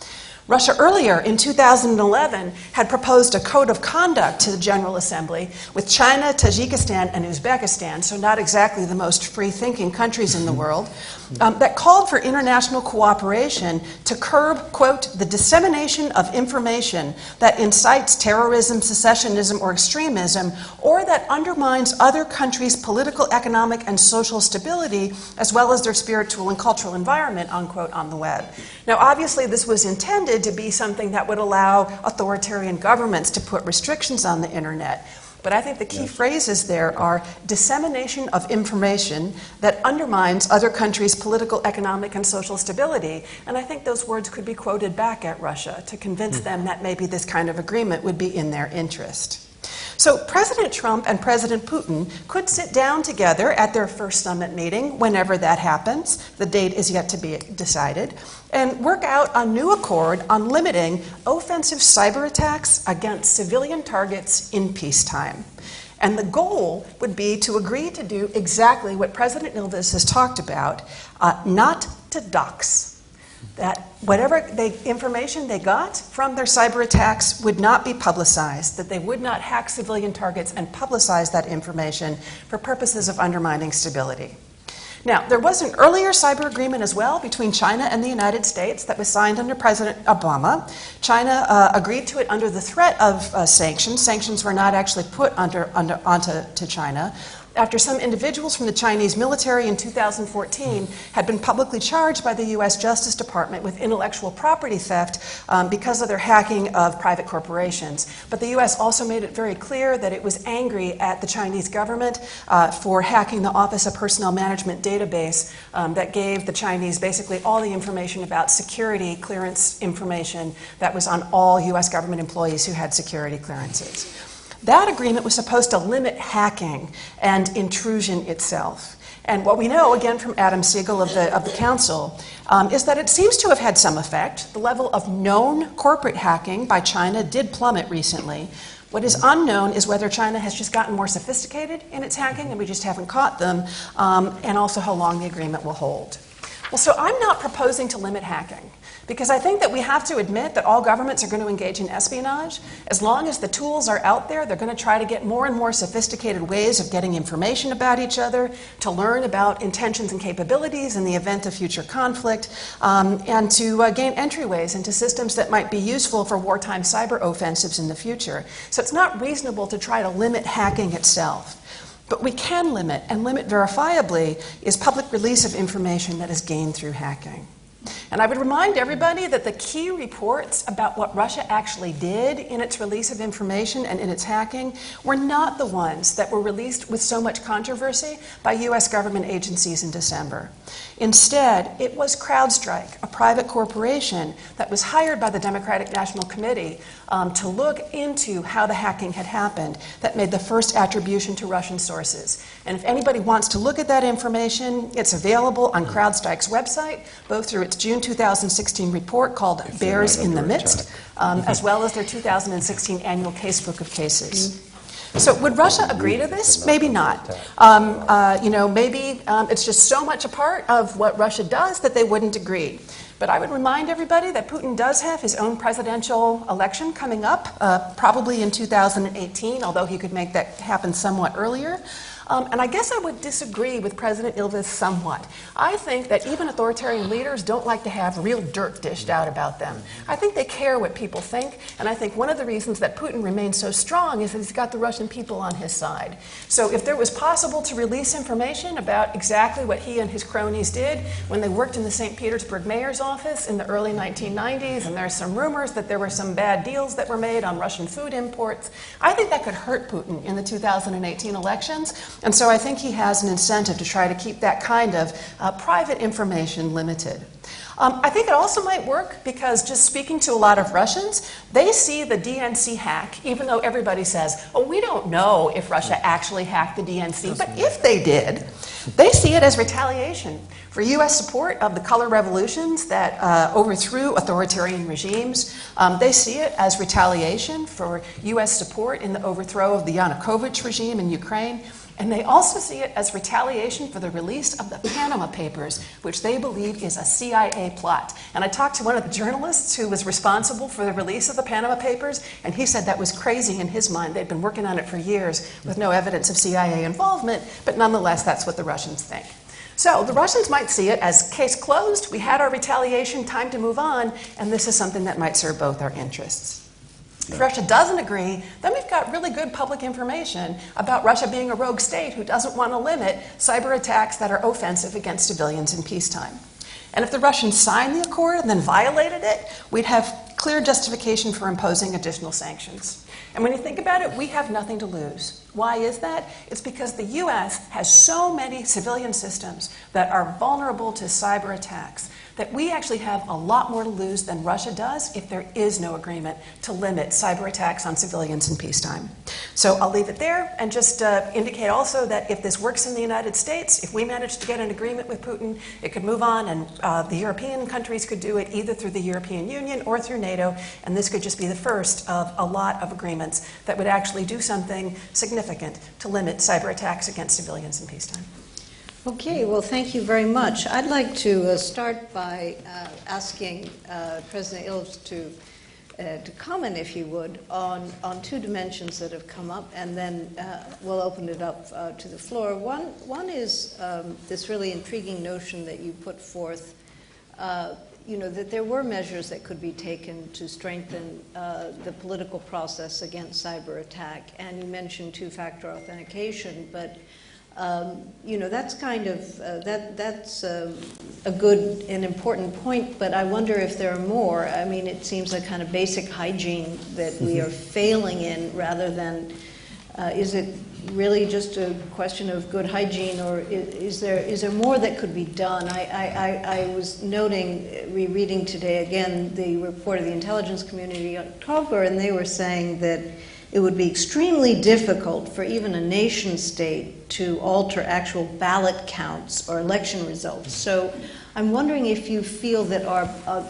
Russia earlier in 2011 had proposed a code of conduct to the General Assembly with China, Tajikistan, and Uzbekistan, so not exactly the most free-thinking countries in the world, that called for international cooperation to curb, quote, the dissemination of information that incites terrorism, secessionism, or extremism, or that undermines other countries' political, economic, and social stability, as well as their spiritual and cultural environment, unquote, on the web. Now, obviously, this was intended to be something that would allow authoritarian governments to put restrictions on the internet. But I think the key phrases there are dissemination of information that undermines other countries' political, economic, and social stability. And I think those words could be quoted back at Russia to convince them that maybe this kind of agreement would be in their interest. So President Trump and President Putin could sit down together at their first summit meeting, whenever that happens, the date is yet to be decided, and work out a new accord on limiting offensive cyber attacks against civilian targets in peacetime. And the goal would be to agree to do exactly what President Ilves has talked about, not to dox. That whatever information they got from their cyber attacks would not be publicized, that they would not hack civilian targets and publicize that information for purposes of undermining stability. Now, there was an earlier cyber agreement as well between China and the United States that was signed under President Obama. China agreed to it under the threat of sanctions. Sanctions were not actually put onto China, after some individuals from the Chinese military in 2014 had been publicly charged by the U.S. Justice Department with intellectual property theft because of their hacking of private corporations. But the U.S. also made it very clear that it was angry at the Chinese government for hacking the Office of Personnel Management database that gave the Chinese basically all the information about security clearance information that was on all U.S. government employees who had security clearances. That agreement was supposed to limit hacking and intrusion itself. And what we know, again from Adam Siegel of the Council, is that it seems to have had some effect. The level of known corporate hacking by China did plummet recently. What is unknown is whether China has just gotten more sophisticated in its hacking and we just haven't caught them, and also how long the agreement will hold. Well, so I'm not proposing to limit hacking, because I think that we have to admit that all governments are going to engage in espionage. As long as the tools are out there, they're going to try to get more and more sophisticated ways of getting information about each other, to learn about intentions and capabilities in the event of future conflict, and to gain entryways into systems that might be useful for wartime cyber offensives in the future. So it's not reasonable to try to limit hacking itself. But we can limit, and limit verifiably, is public release of information that is gained through hacking. And I would remind everybody that the key reports about what Russia actually did in its release of information and in its hacking were not the ones that were released with so much controversy by U.S. government agencies in December. Instead, it was CrowdStrike, a private corporation that was hired by the Democratic National Committee to look into how the hacking had happened, that made the first attribution to Russian sources. And if anybody wants to look at that information, it's available on CrowdStrike's website, both through its June 2016 report called Bears in the Midst, as well as their 2016 annual casebook of cases. So would Russia agree to this? Maybe not. Maybe it's just so much a part of what Russia does that they wouldn't agree. But I would remind everybody that Putin does have his own presidential election coming up, probably in 2018, although he could make that happen somewhat earlier. And I guess I would disagree with President Ilves somewhat. I think that even authoritarian leaders don't like to have real dirt dished out about them. I think they care what people think, and I think one of the reasons that Putin remains so strong is that he's got the Russian people on his side. So if there was possible to release information about exactly what he and his cronies did when they worked in the St. Petersburg mayor's office in the early 1990s, and there's some rumors that there were some bad deals that were made on Russian food imports, I think that could hurt Putin in the 2018 elections. And so I think he has an incentive to try to keep that kind of private information limited. I think it also might work because just speaking to a lot of Russians, they see the DNC hack, even though everybody says, oh, we don't know if Russia actually hacked the DNC, but if they did, they see it as retaliation for U.S. support of the color revolutions that overthrew authoritarian regimes. They see it as retaliation for U.S. support in the overthrow of the Yanukovych regime in Ukraine. And they also see it as retaliation for the release of the Panama Papers, which they believe is a CIA plot. And I talked to one of the journalists who was responsible for the release of the Panama Papers, and he said that was crazy in his mind. They'd been working on it for years with no evidence of CIA involvement, but nonetheless, that's what the Russians think. So the Russians might see it as case closed, we had our retaliation, time to move on, and this is something that might serve both our interests. If Russia doesn't agree, then we've got really good public information about Russia being a rogue state who doesn't want to limit cyber attacks that are offensive against civilians in peacetime. And if the Russians signed the accord and then violated it, we'd have clear justification for imposing additional sanctions. And when you think about it, we have nothing to lose. Why is that? It's because the U.S. has so many civilian systems that are vulnerable to cyber attacks that we actually have a lot more to lose than Russia does if there is no agreement to limit cyber attacks on civilians in peacetime. So I'll leave it there and just indicate also that if this works in the United States, if we manage to get an agreement with Putin, it could move on and the European countries could do it either through the European Union or through NATO, and this could just be the first of a lot of agreements that would actually do something significant to limit cyber attacks against civilians in peacetime. Okay, well, thank you very much. I'd like to start by asking President Ilves to comment, if you would, on two dimensions that have come up, and then we'll open it up to the floor. One is this really intriguing notion that you put forth, that there were measures that could be taken to strengthen the political process against cyber attack, and you mentioned two-factor authentication, but that's kind of, that's a good and important point, but I wonder if there are more. I mean, it seems like kind of basic hygiene that we are failing in rather than, is it really just a question of good hygiene, or is there more that could be done? I was rereading today again the report of the intelligence community on covert, and they were saying that it would be extremely difficult for even a nation state to alter actual ballot counts or election results. So I'm wondering if you feel that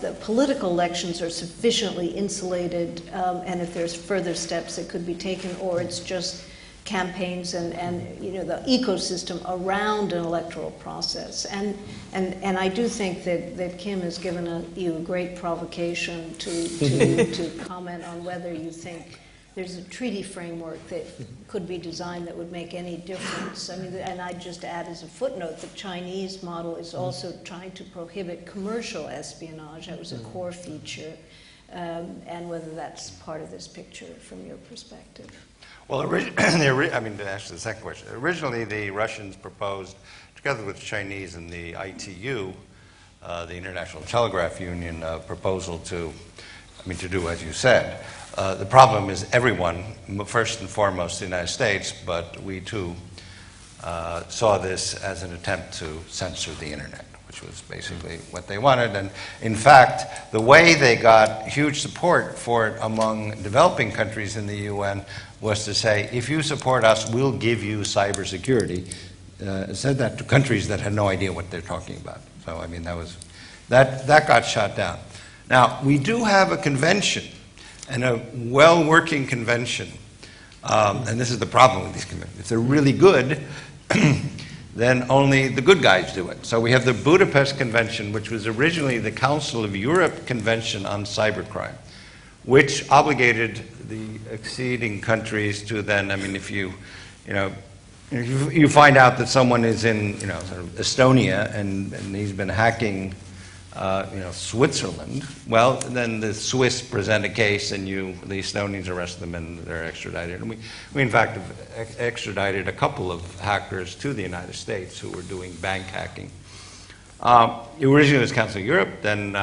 the political elections are sufficiently insulated, and if there's further steps that could be taken, or it's just campaigns and the ecosystem around an electoral process. And I do think that Kim has given you a great provocation to comment on whether you think there's a treaty framework that could be designed that would make any difference. I mean, and I'd just add as a footnote, the Chinese model is also trying to prohibit commercial espionage. That was a core feature, and whether that's part of this picture from your perspective. Well, I mean, to answer the second question, originally the Russians proposed, together with the Chinese and the ITU, the International Telegraph Union proposal to do as you said. The problem is everyone, first and foremost the United States, but we too saw this as an attempt to censor the internet, which was basically what they wanted. And in fact, the way they got huge support for it among developing countries in the UN was to say, if you support us, we'll give you cybersecurity. Said that to countries that had no idea what they're talking about. So I mean, that got shot down. Now, we do have a convention, and a well-working convention. And this is the problem with these conventions. If they're really good, then only the good guys do it. So we have the Budapest Convention, which was originally the Council of Europe Convention on Cybercrime, which obligated the acceding countries to then, if you find out that someone is in, sort of Estonia and he's been hacking, Switzerland, well, then the Swiss present a case and the Estonians arrest them and they're extradited. And we in fact have extradited a couple of hackers to the United States who were doing bank hacking. Originally it was Council of Europe, then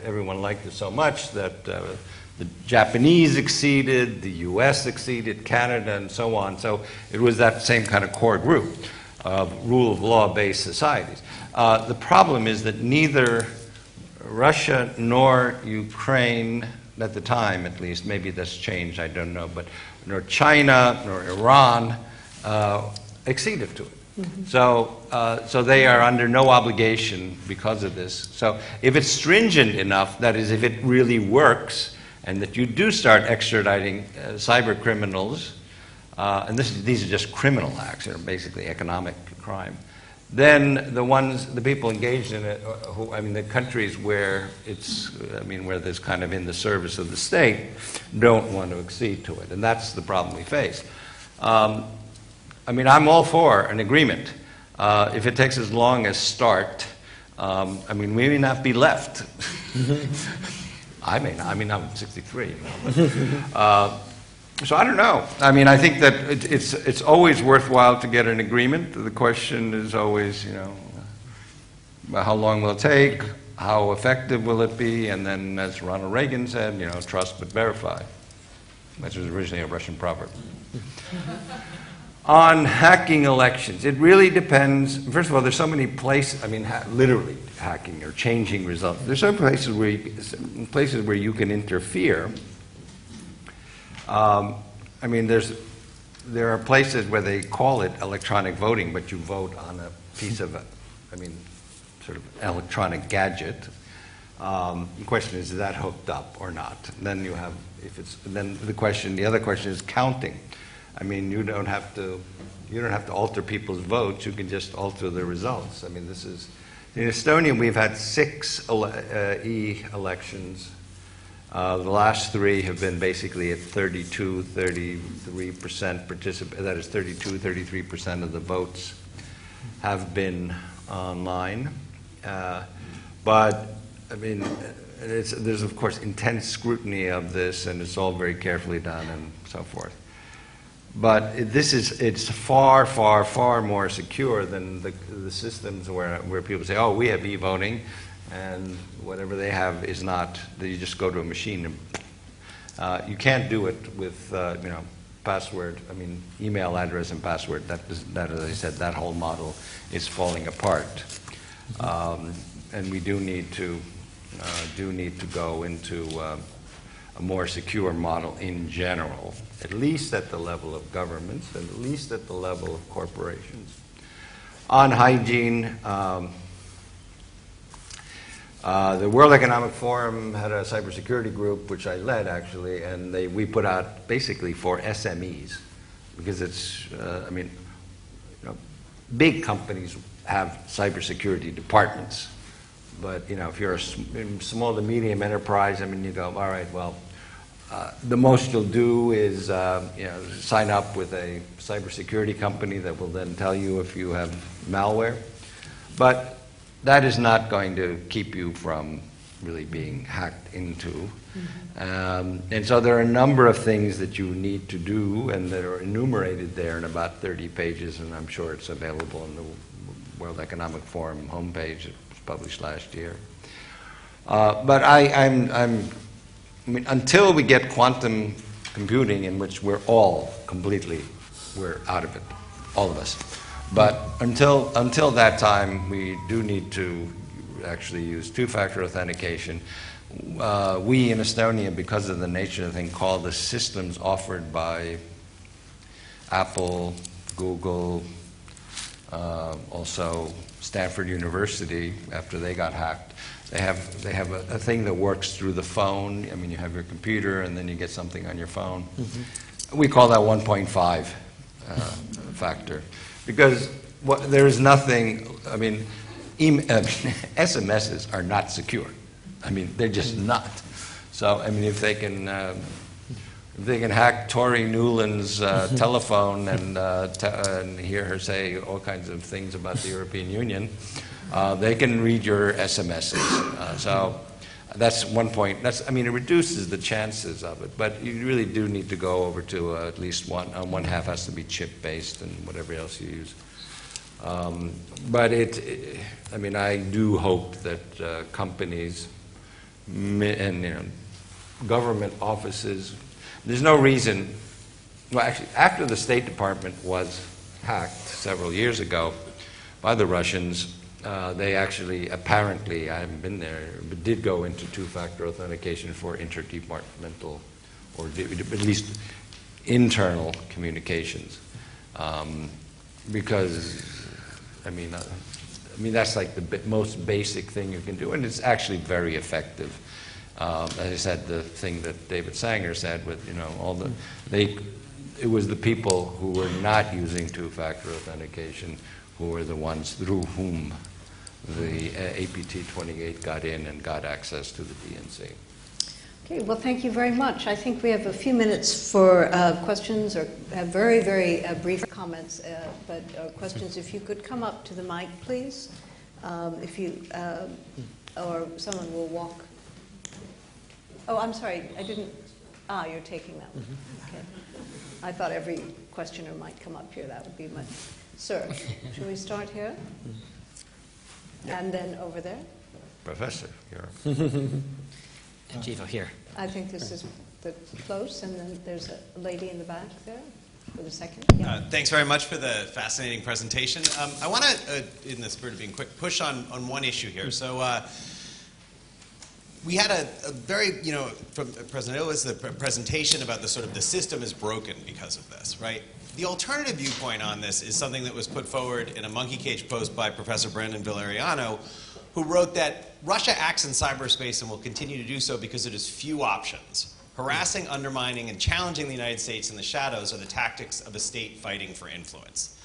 everyone liked it so much that the Japanese acceded, the US acceded, Canada, and so on. So it was that same kind of core group of rule of law-based societies. The problem is that neither Russia nor Ukraine, at the time at least, maybe that's changed, I don't know, but nor China nor Iran acceded to it. Mm-hmm. So they are under no obligation because of this. So if it's stringent enough, that is, if it really works, and that you do start extraditing cyber criminals, and these are just criminal acts, they're basically economic crime, then the people engaged in it, the countries where where there's kind of in the service of the state, don't want to accede to it, and that's the problem we face. I'm all for an agreement if it takes as long as START. We may not be left. I may not. I'm 63. So I don't know. I think that it's always worthwhile to get an agreement. The question is always, how long will it take? How effective will it be? And then, as Ronald Reagan said, trust but verify. Which was originally a Russian proverb. On hacking elections, it really depends. First of all, there's so many places, literally hacking or changing results. There's some places where you can interfere. There are places where they call it electronic voting, but you vote on a piece of, sort of electronic gadget. The question is that hooked up or not? And then you have, the other question is counting. You don't have to alter people's votes. You can just alter the results. This is in Estonia. We've had 6 e-elections. The last 3 have been basically at 33% participation. That is 33% of the votes have been online. But there's of course intense scrutiny of this, and it's all very carefully done and so forth. But it's far, far, far more secure than the systems where people say, oh, we have e-voting, and whatever they have is not, you just go to a machine. And, you can't do it with, password, email address and password. That, as I said, that whole model is falling apart. And we do need to go into a more secure model in general, at least at the level of governments and at least at the level of corporations. On hygiene, the World Economic Forum had a cybersecurity group, which I led actually, and we put out basically for SMEs, because it's, big companies have cybersecurity departments. But if you're a small to medium enterprise, you go, all right, well, the most you'll do is sign up with a cybersecurity company that will then tell you if you have malware. But that is not going to keep you from really being hacked into. Mm-hmm. And so there are a number of things that you need to do, and that are enumerated there in about 30 pages, and I'm sure it's available on the World Economic Forum homepage. It's published last year. But I mean, until we get quantum computing, in which we're out of it, all of us. But until that time, we do need to actually use two-factor authentication. We in Estonia, because of the nature of the thing, call the systems offered by Apple, Google, also Stanford University, after they got hacked. They have a thing that works through the phone. I mean, you have your computer, and then you get something on your phone. Mm-hmm. We call that 1.5 factor, because there is nothing. I mean, SMSs are not secure. I mean, they're just not. So, I mean, if they can hack Tori Newland's telephone and hear her say all kinds of things about the European Union, they can read your SMSs. So that's one point. I mean, it reduces the chances of it, but you really do need to go over to at least one half has to be chip-based and whatever else you use. But I mean, I do hope that companies and government offices, there's no reason. Well, actually, after the State Department was hacked several years ago by the Russians, they actually, apparently, I haven't been there, but did go into two-factor authentication for interdepartmental, or at least internal communications, because I mean, that's like the most basic thing you can do, and it's actually very effective. As I said, the thing that David Sanger said with, it was the people who were not using two-factor authentication who were the ones through whom the APT-28 got in and got access to the DNC. Okay, well, thank you very much. I think we have a few minutes for questions or very, very brief comments, but questions. If you could come up to the mic, please. Or someone will walk. Oh, I'm sorry, I didn't. You're taking that one. Okay. I thought every questioner might come up here. That would be much. Sir, shall we start here? And then over there? Professor, here. And Jivo here. I think this is close, and then there's a lady in the back there for the second. Yeah. Thanks very much for the fascinating presentation. I want to, in the spirit of being quick, push on one issue here. So we had a very, from President Ilves, the presentation about the sort of the system is broken because of this, right? The alternative viewpoint on this is something that was put forward in a monkey cage post by Professor Brandon Valeriano, who wrote that Russia acts in cyberspace and will continue to do so because it has few options. Harassing, undermining, and challenging the United States in the shadows are the tactics of a state fighting for influence.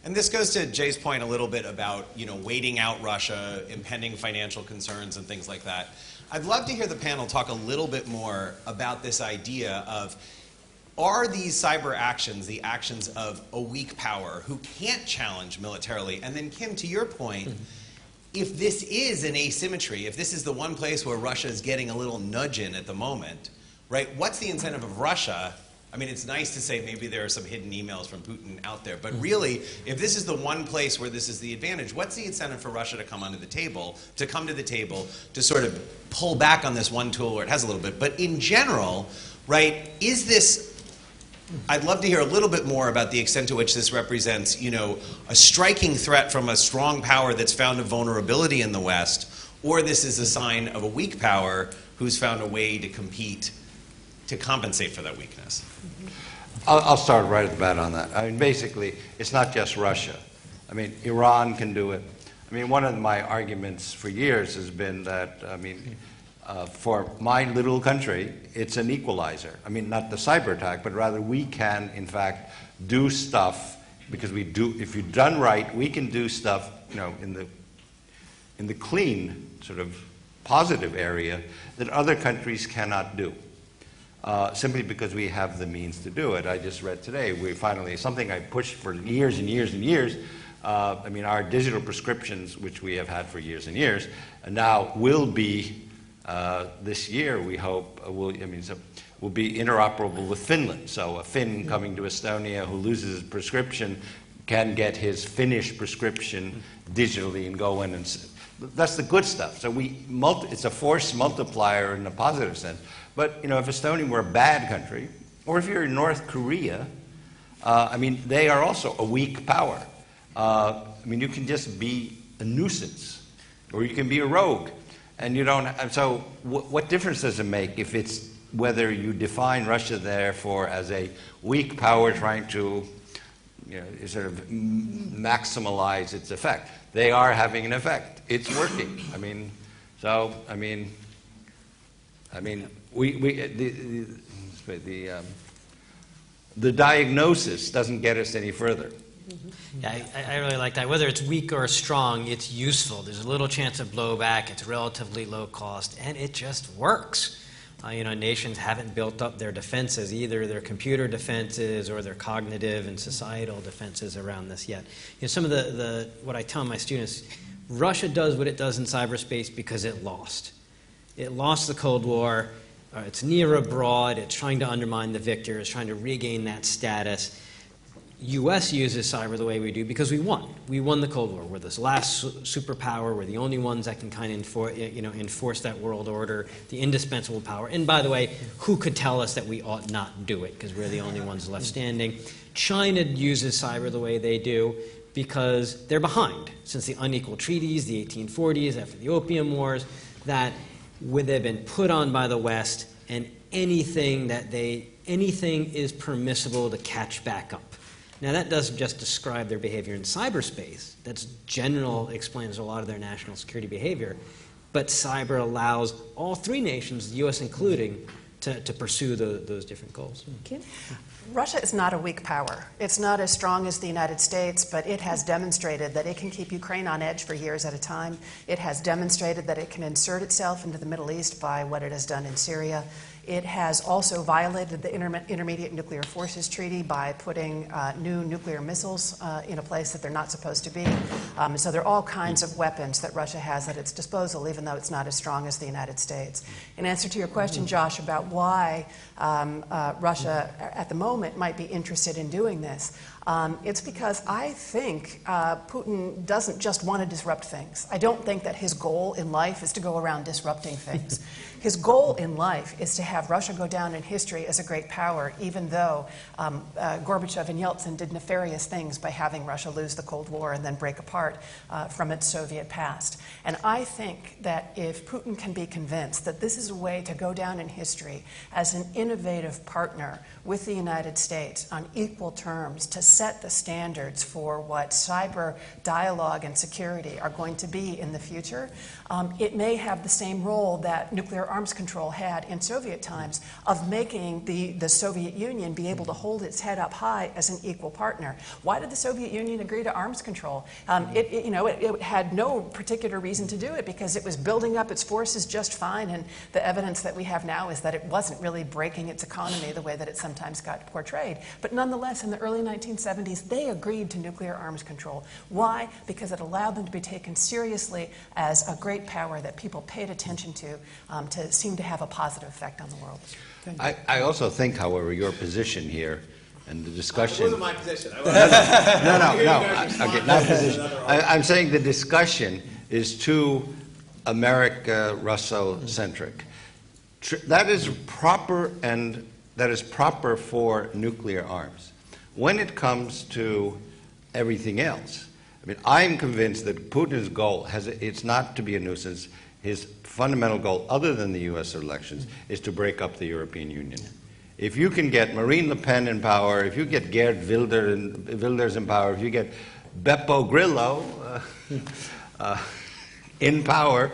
And this goes to Jay's point a little bit about, waiting out Russia, impending financial concerns, and things like that. I'd love to hear the panel talk a little bit more about this idea of, are these cyber actions the actions of a weak power who can't challenge militarily? And then, Kim, to your point, if this is an asymmetry, if this is the one place where Russia is getting a little nudge in at the moment, right, what's the incentive of Russia? I mean, it's nice to say maybe there are some hidden emails from Putin out there, but really, if this is the one place where this is the advantage, what's the incentive for Russia to come to the table, to sort of pull back on this one tool where it has a little bit? But in general, right, is this, I'd love to hear a little bit more about the extent to which this represents, a striking threat from a strong power that's found a vulnerability in the West, or this is a sign of a weak power who's found a way to compete to compensate for that weakness. I'll start right at the bat on that. I mean, basically, it's not just Russia. I mean, Iran can do it. I mean, one of my arguments for years has been that, for my little country, it's an equalizer. I mean, not the cyber attack, but rather we can, in fact, do stuff, because if you're done right, we can do stuff, in the clean, sort of positive area that other countries cannot do. Simply because we have the means to do it. I just read today, we finally, something I pushed for years and years and years, our digital prescriptions, which we have had for years and years, now will be, this year we hope, will be interoperable with Finland. So a Finn coming to Estonia who loses his prescription can get his Finnish prescription digitally and go in and that's the good stuff. So it's a force multiplier in a positive sense. But if Estonia were a bad country, or if you're in North Korea, they are also a weak power. You can just be a nuisance, or you can be a rogue, and you don't. So, what difference does it make if it's whether you define Russia therefore as a weak power trying to, sort of maximize its effect? They are having an effect. It's working. The diagnosis doesn't get us any further. Yeah, I really like that. Whether it's weak or strong, it's useful. There's a little chance of blowback. It's relatively low cost, and it just works. Nations haven't built up their defenses, either their computer defenses or their cognitive and societal defenses around this yet. Some of what I tell my students, Russia does what it does in cyberspace because it lost. It lost the Cold War. It's near abroad. It's trying to undermine the victor. It's trying to regain that status. U.S. uses cyber the way we do because we won. We won the Cold War. We're this last superpower. We're the only ones that can kind of enforce that world order, the indispensable power. And by the way, who could tell us that we ought not do it, because we're the only ones left standing. China uses cyber the way they do because they're behind since the unequal treaties, the 1840s, after the Opium Wars, that they've been put on by the West, and anything is permissible to catch back up. Now, that doesn't just describe their behavior in cyberspace. That's explains a lot of their national security behavior. But cyber allows all three nations, the U.S. including, to pursue those different goals. Kim? Russia is not a weak power. It's not as strong as the United States, but it has demonstrated that it can keep Ukraine on edge for years at a time. It has demonstrated that it can insert itself into the Middle East by what it has done in Syria. It has also violated the Intermediate Nuclear Forces Treaty by putting new nuclear missiles in a place that they're not supposed to be. So there are all kinds of weapons that Russia has at its disposal, even though it's not as strong as the United States. In answer to your question, Josh, about why Russia at the moment might be interested in doing this, it's because I think Putin doesn't just want to disrupt things. I don't think that his goal in life is to go around disrupting things. His goal in life is to have Russia go down in history as a great power, even though Gorbachev and Yeltsin did nefarious things by having Russia lose the Cold War and then break apart from its Soviet past. And I think that if Putin can be convinced that this is a way to go down in history as an innovative partner with the United States on equal terms to set the standards for what cyber dialogue and security are going to be in the future, it may have the same role that nuclear arms control had in Soviet times of making the Soviet Union be able to hold its head up high as an equal partner. Why did the Soviet Union agree to arms control? It had no particular reason to do it because it was building up its forces just fine, and the evidence that we have now is that it wasn't really breaking its economy the way that it sometimes got portrayed. But nonetheless, in the early 1970s, they agreed to nuclear arms control. Why? Because it allowed them to be taken seriously as a great power that people paid attention to seem to have a positive effect on the world. I also think, however, your position here and the discussion... It wasn't my position. No. Okay, not position. I'm saying the discussion is too America-Russo-centric. That is proper, and that is proper for nuclear arms. When it comes to everything else, I'm convinced that Putin's goal it's not to be a nuisance. His fundamental goal, other than the U.S. elections, is to break up the European Union. If you can get Marine Le Pen in power, if you get Geert Wilders in power, if you get Beppe Grillo in power,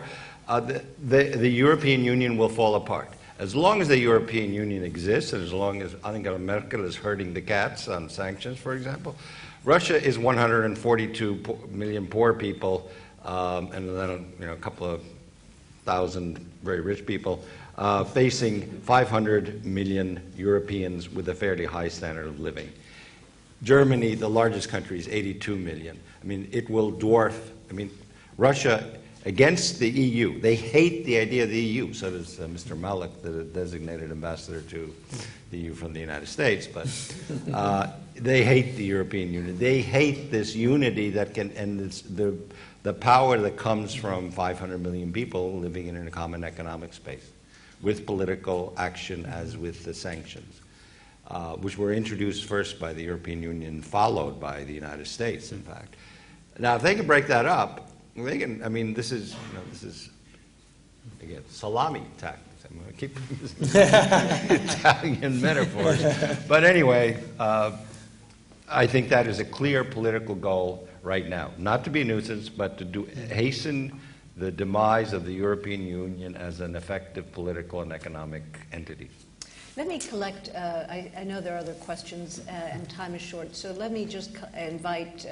the European Union will fall apart. As long as the European Union exists, and as long as Angela Merkel is herding the cats on sanctions, for example, Russia is 142 million poor people, and then a couple of thousand very rich people, facing 500 million Europeans with a fairly high standard of living. Germany, the largest country, is 82 million. It will dwarf. Russia against the EU. They hate the idea of the EU. So does Mr. Malik, the designated ambassador to the EU from the United States. But they hate the European Union. They hate this unity that can, and it's the power that comes from 500 million people living in a common economic space, with political action as with the sanctions, which were introduced first by the European Union, followed by the United States, in fact. Now, if they can break that up, they can. I mean, this is again salami tactics. I'm going to keep Italian metaphors, but anyway, I think that is a clear political goal right now. Not to be a nuisance, but to hasten the demise of the European Union as an effective political and economic entity. Let me collect, I know there are other questions and time is short, so let me just invite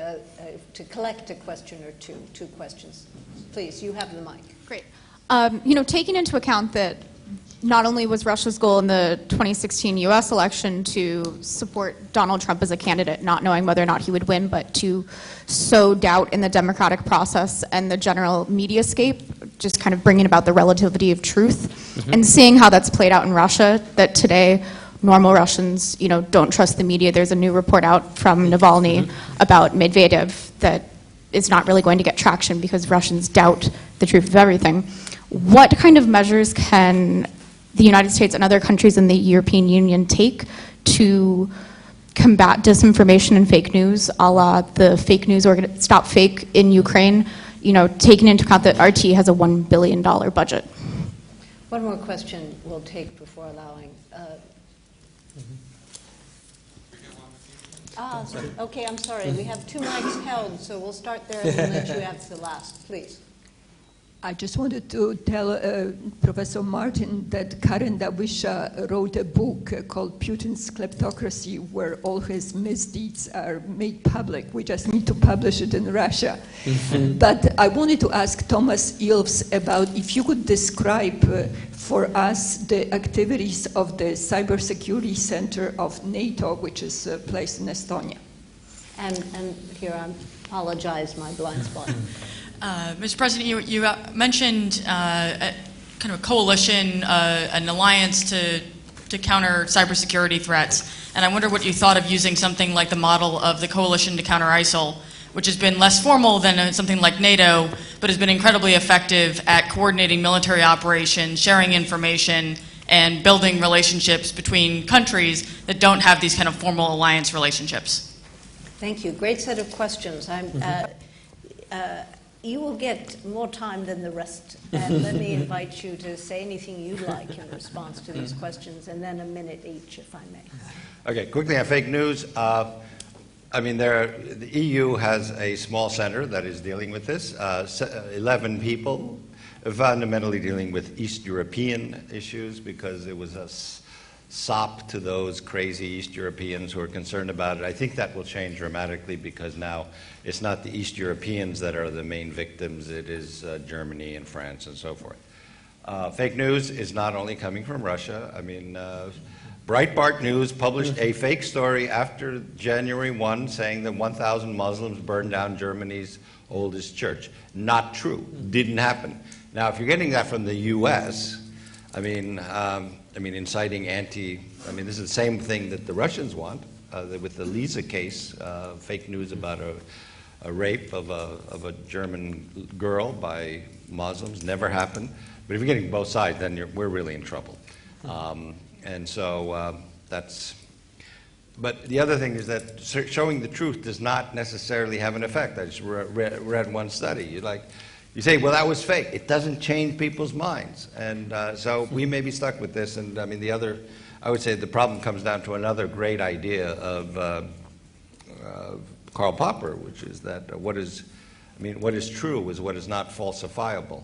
to collect a question or two questions. Please, you have the mic. Great. Taking into account that not only was Russia's goal in the 2016 U.S. election to support Donald Trump as a candidate, not knowing whether or not he would win, but to sow doubt in the democratic process and the general mediascape, just kind of bringing about the relativity of truth, and seeing how that's played out in Russia, that today normal Russians, don't trust the media. There's a new report out from Navalny about Medvedev that is not really going to get traction because Russians doubt the truth of everything. What kind of measures can the United States and other countries in the European Union take to combat disinformation and fake news, a la the fake news Stop Fake in Ukraine, taking into account that RT has a $1 billion budget? One more question we'll take before allowing. Okay, I'm sorry. We have two mics held, so we'll start there and then let you answer last, please. I just wanted to tell Professor Marten that Karen Dawisha wrote a book called Putin's Kleptocracy, where all his misdeeds are made public. We just need to publish it in Russia. But I wanted to ask Toomas Ilves about if you could describe for us the activities of the Cybersecurity Center of NATO, which is placed in Estonia. And here, I apologize, my blind spot. Mr. President, you mentioned kind of a coalition, an alliance to counter cybersecurity threats, and I wonder what you thought of using something like the model of the Coalition to Counter ISIL, which has been less formal than something like NATO, but has been incredibly effective at coordinating military operations, sharing information, and building relationships between countries that don't have these kind of formal alliance relationships. Thank you. Great set of questions. You will get more time than the rest, and let me invite you to say anything you'd like in response to these questions, and then a minute each, if I may. Okay, quickly on fake news. The EU has a small center that is dealing with this. 11 people, fundamentally dealing with East European issues, because it was a sop to those crazy East Europeans who are concerned about it. I think that will change dramatically, because now it's not the East Europeans that are the main victims, it is Germany and France and so forth. Fake news is not only coming from Russia. Breitbart News published a fake story after January 1 saying that 1,000 Muslims burned down Germany's oldest church. Not true. Didn't happen. Now, if you're getting that from the U.S., inciting this is the same thing that the Russians want with the Lisa case, fake news about a rape of a German girl by Muslims, never happened. But if you're getting both sides, then we're really in trouble. But the other thing is that showing the truth does not necessarily have an effect. I just read one study. You say, well, that was fake. It doesn't change people's minds. And so we may be stuck with this. And I would say the problem comes down to another great idea of Karl Popper, which is that what is true is what is not falsifiable.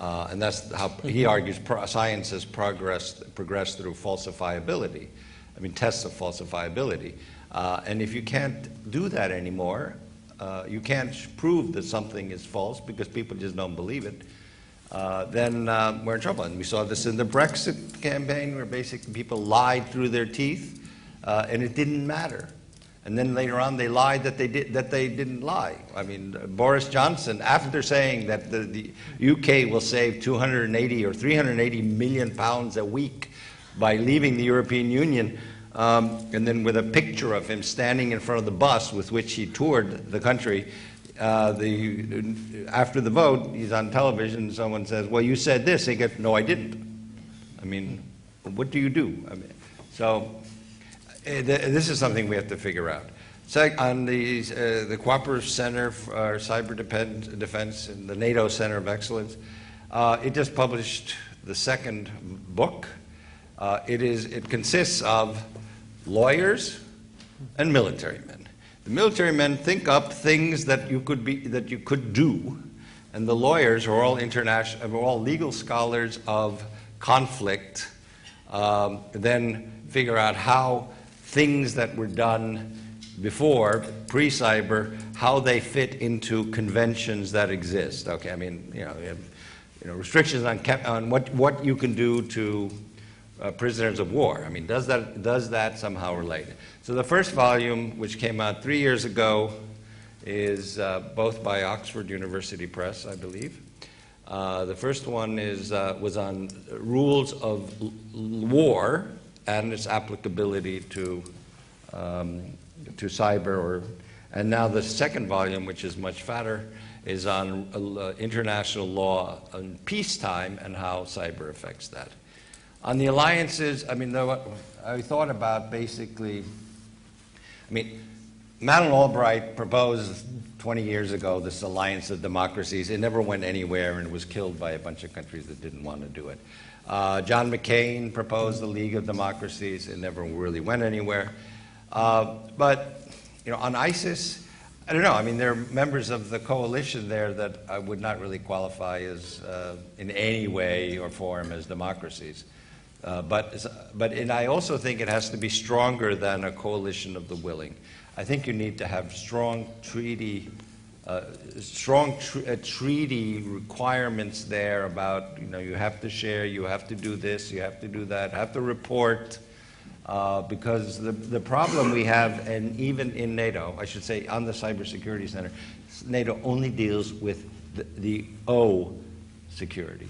And that's how he argues science has progressed through falsifiability. Tests of falsifiability. And if you can't do that anymore, you can't prove that something is false because people just don't believe it, then we're in trouble. And we saw this in the Brexit campaign, where basically people lied through their teeth, and it didn't matter. And then later on, they lied that they didn't lie. I mean, Boris Johnson, after saying that the UK will save 280 or 380 million pounds a week by leaving the European Union, and then with a picture of him standing in front of the bus with which he toured the country, after the vote, he's on television, and someone says, "Well, you said this." He goes, "No, I didn't." I mean, what do you do? I mean, so. This is something we have to figure out. So on the Cooperative Center for Cyber Defense and the NATO Center of Excellence, it just published the second book. It consists of lawyers and military men. The military men think up things that you could do, and the lawyers are all legal scholars of conflict. Then figure out how things that were done before, pre-cyber, how they fit into conventions that exist. Okay, I mean, you have restrictions on what you can do to prisoners of war. I mean, does that somehow relate? So the first volume, which came out 3 years ago, is both by Oxford University Press, I believe. The first one was on rules of war and its applicability to cyber, and now the second volume, which is much fatter, is on international law on peacetime and how cyber affects that. On the alliances, I mean, I thought about basically, I mean, Madeleine Albright proposed 20 years ago this alliance of democracies. It never went anywhere, and it was killed by a bunch of countries that didn't want to do it. John McCain proposed the League of Democracies. It never really went anywhere. But on ISIS, I don't know. I mean, there are members of the coalition there that I would not really qualify as in any way or form as democracies. But I also think it has to be stronger than a coalition of the willing. I think you need to have strong treaty requirements there about, you have to share, you have to do this, you have to do that, have to report, because the problem we have, and even in NATO, I should say on the Cybersecurity Center, NATO only deals with the O security.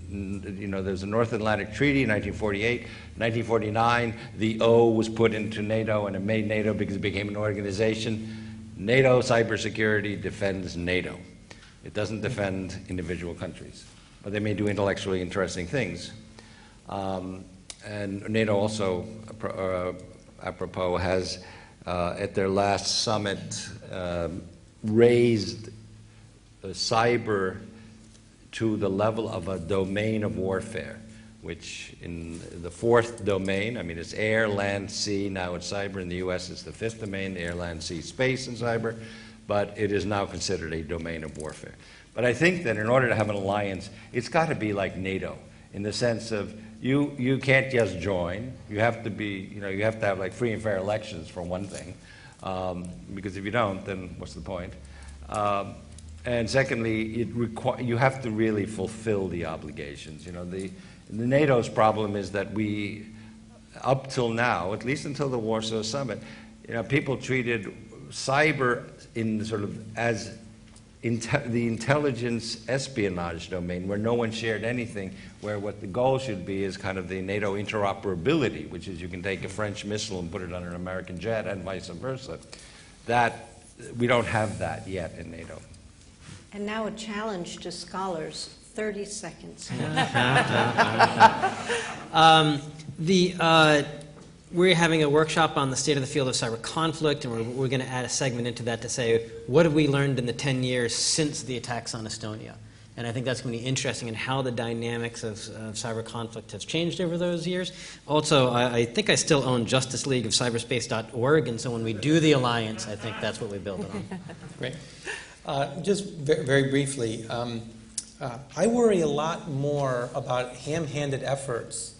There's a North Atlantic Treaty in 1948. 1949, the O was put into NATO, and it made NATO because it became an organization. NATO cybersecurity defends NATO. It doesn't defend individual countries. But they may do intellectually interesting things. And NATO also, apropos, has, at their last summit, raised cyber to the level of a domain of warfare, which in the fourth domain, I mean, it's air, land, sea, now it's cyber. In the US, it's the fifth domain, air, land, sea, space, and cyber, but it is now considered a domain of warfare. But I think that in order to have an alliance, it's got to be like NATO, in the sense of you can't just join. You have to be, you have to have like free and fair elections for one thing, because if you don't, then what's the point? And secondly, you have to really fulfill the obligations. The NATO's problem is that we, up till now, at least until the Warsaw Summit, people treated cyber in sort of as the intelligence espionage domain, where no one shared anything, where what the goal should be is kind of the NATO interoperability, which is you can take a French missile and put it on an American jet and vice versa. That, we don't have that yet in NATO. And now a challenge to scholars, 30 seconds. We're having a workshop on the state of the field of cyber conflict, and we're going to add a segment into that to say, what have we learned in the 10 years since the attacks on Estonia? And I think that's going to be interesting in how the dynamics of cyber conflict has changed over those years. Also, I think I still own Justice League of Cyberspace.org, and so when we do the alliance, I think that's what we build it on. Great. Just very briefly, I worry a lot more about ham-handed efforts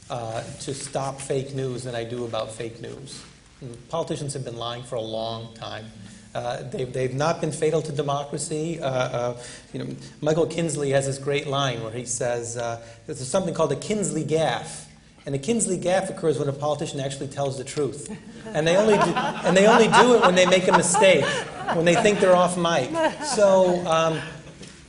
to stop fake news than I do about fake news. And politicians have been lying for a long time. They've not been fatal to democracy. Michael Kinsley has this great line where he says, there's something called a Kinsley gaffe. And the Kinsley gaffe occurs when a politician actually tells the truth. And they only do it when they make a mistake, when they think they're off mic. So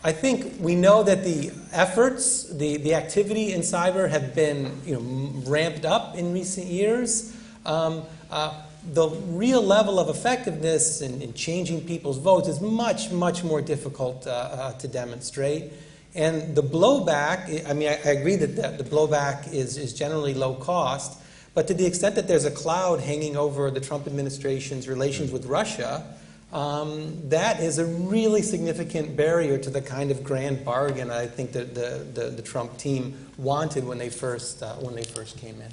I think we know that the efforts, the activity in cyber have been ramped up in recent years. The real level of effectiveness in changing people's votes is much, much more difficult to demonstrate. And the blowback, I mean, I agree that the blowback is generally low cost, but to the extent that there's a cloud hanging over the Trump administration's relations with Russia, that is a really significant barrier to the kind of grand bargain I think that the Trump team wanted when they first came in.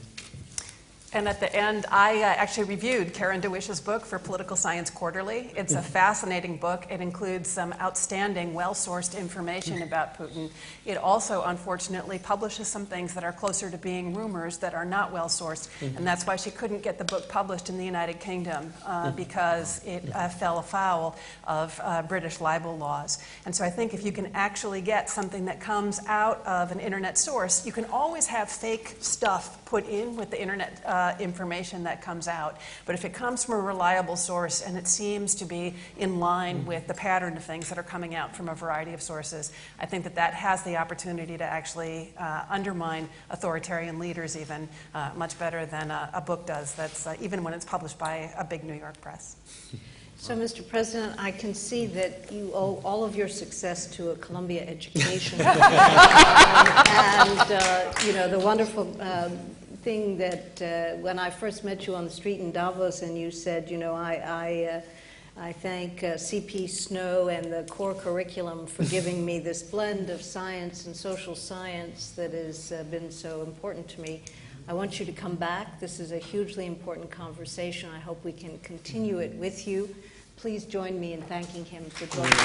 And at the end, I actually reviewed Karen DeWish's book for Political Science Quarterly. It's a fascinating book. It includes some outstanding, well-sourced information about Putin. It also, unfortunately, publishes some things that are closer to being rumors that are not well-sourced. And that's why she couldn't get the book published in the United Kingdom, because it fell afoul of British libel laws. And so I think if you can actually get something that comes out of an internet source, you can always have fake stuff put in with the internet information that comes out. But if it comes from a reliable source and it seems to be in line with the pattern of things that are coming out from a variety of sources, I think that has the opportunity to actually undermine authoritarian leaders even much better than a book does, that's even when it's published by a big New York press. So, Mr. President, I can see that you owe all of your success to a Columbia education. The wonderful thing that when I first met you on the street in Davos and you said, I thank C.P. Snow and the core curriculum for giving me this blend of science and social science that has been so important to me. I want you to come back. This is a hugely important conversation. I hope we can continue it with you. Please join me in thanking him for joining us.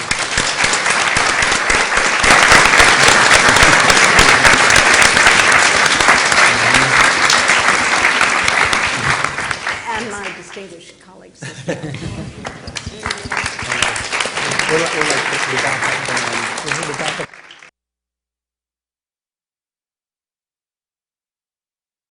And my distinguished colleagues. We'll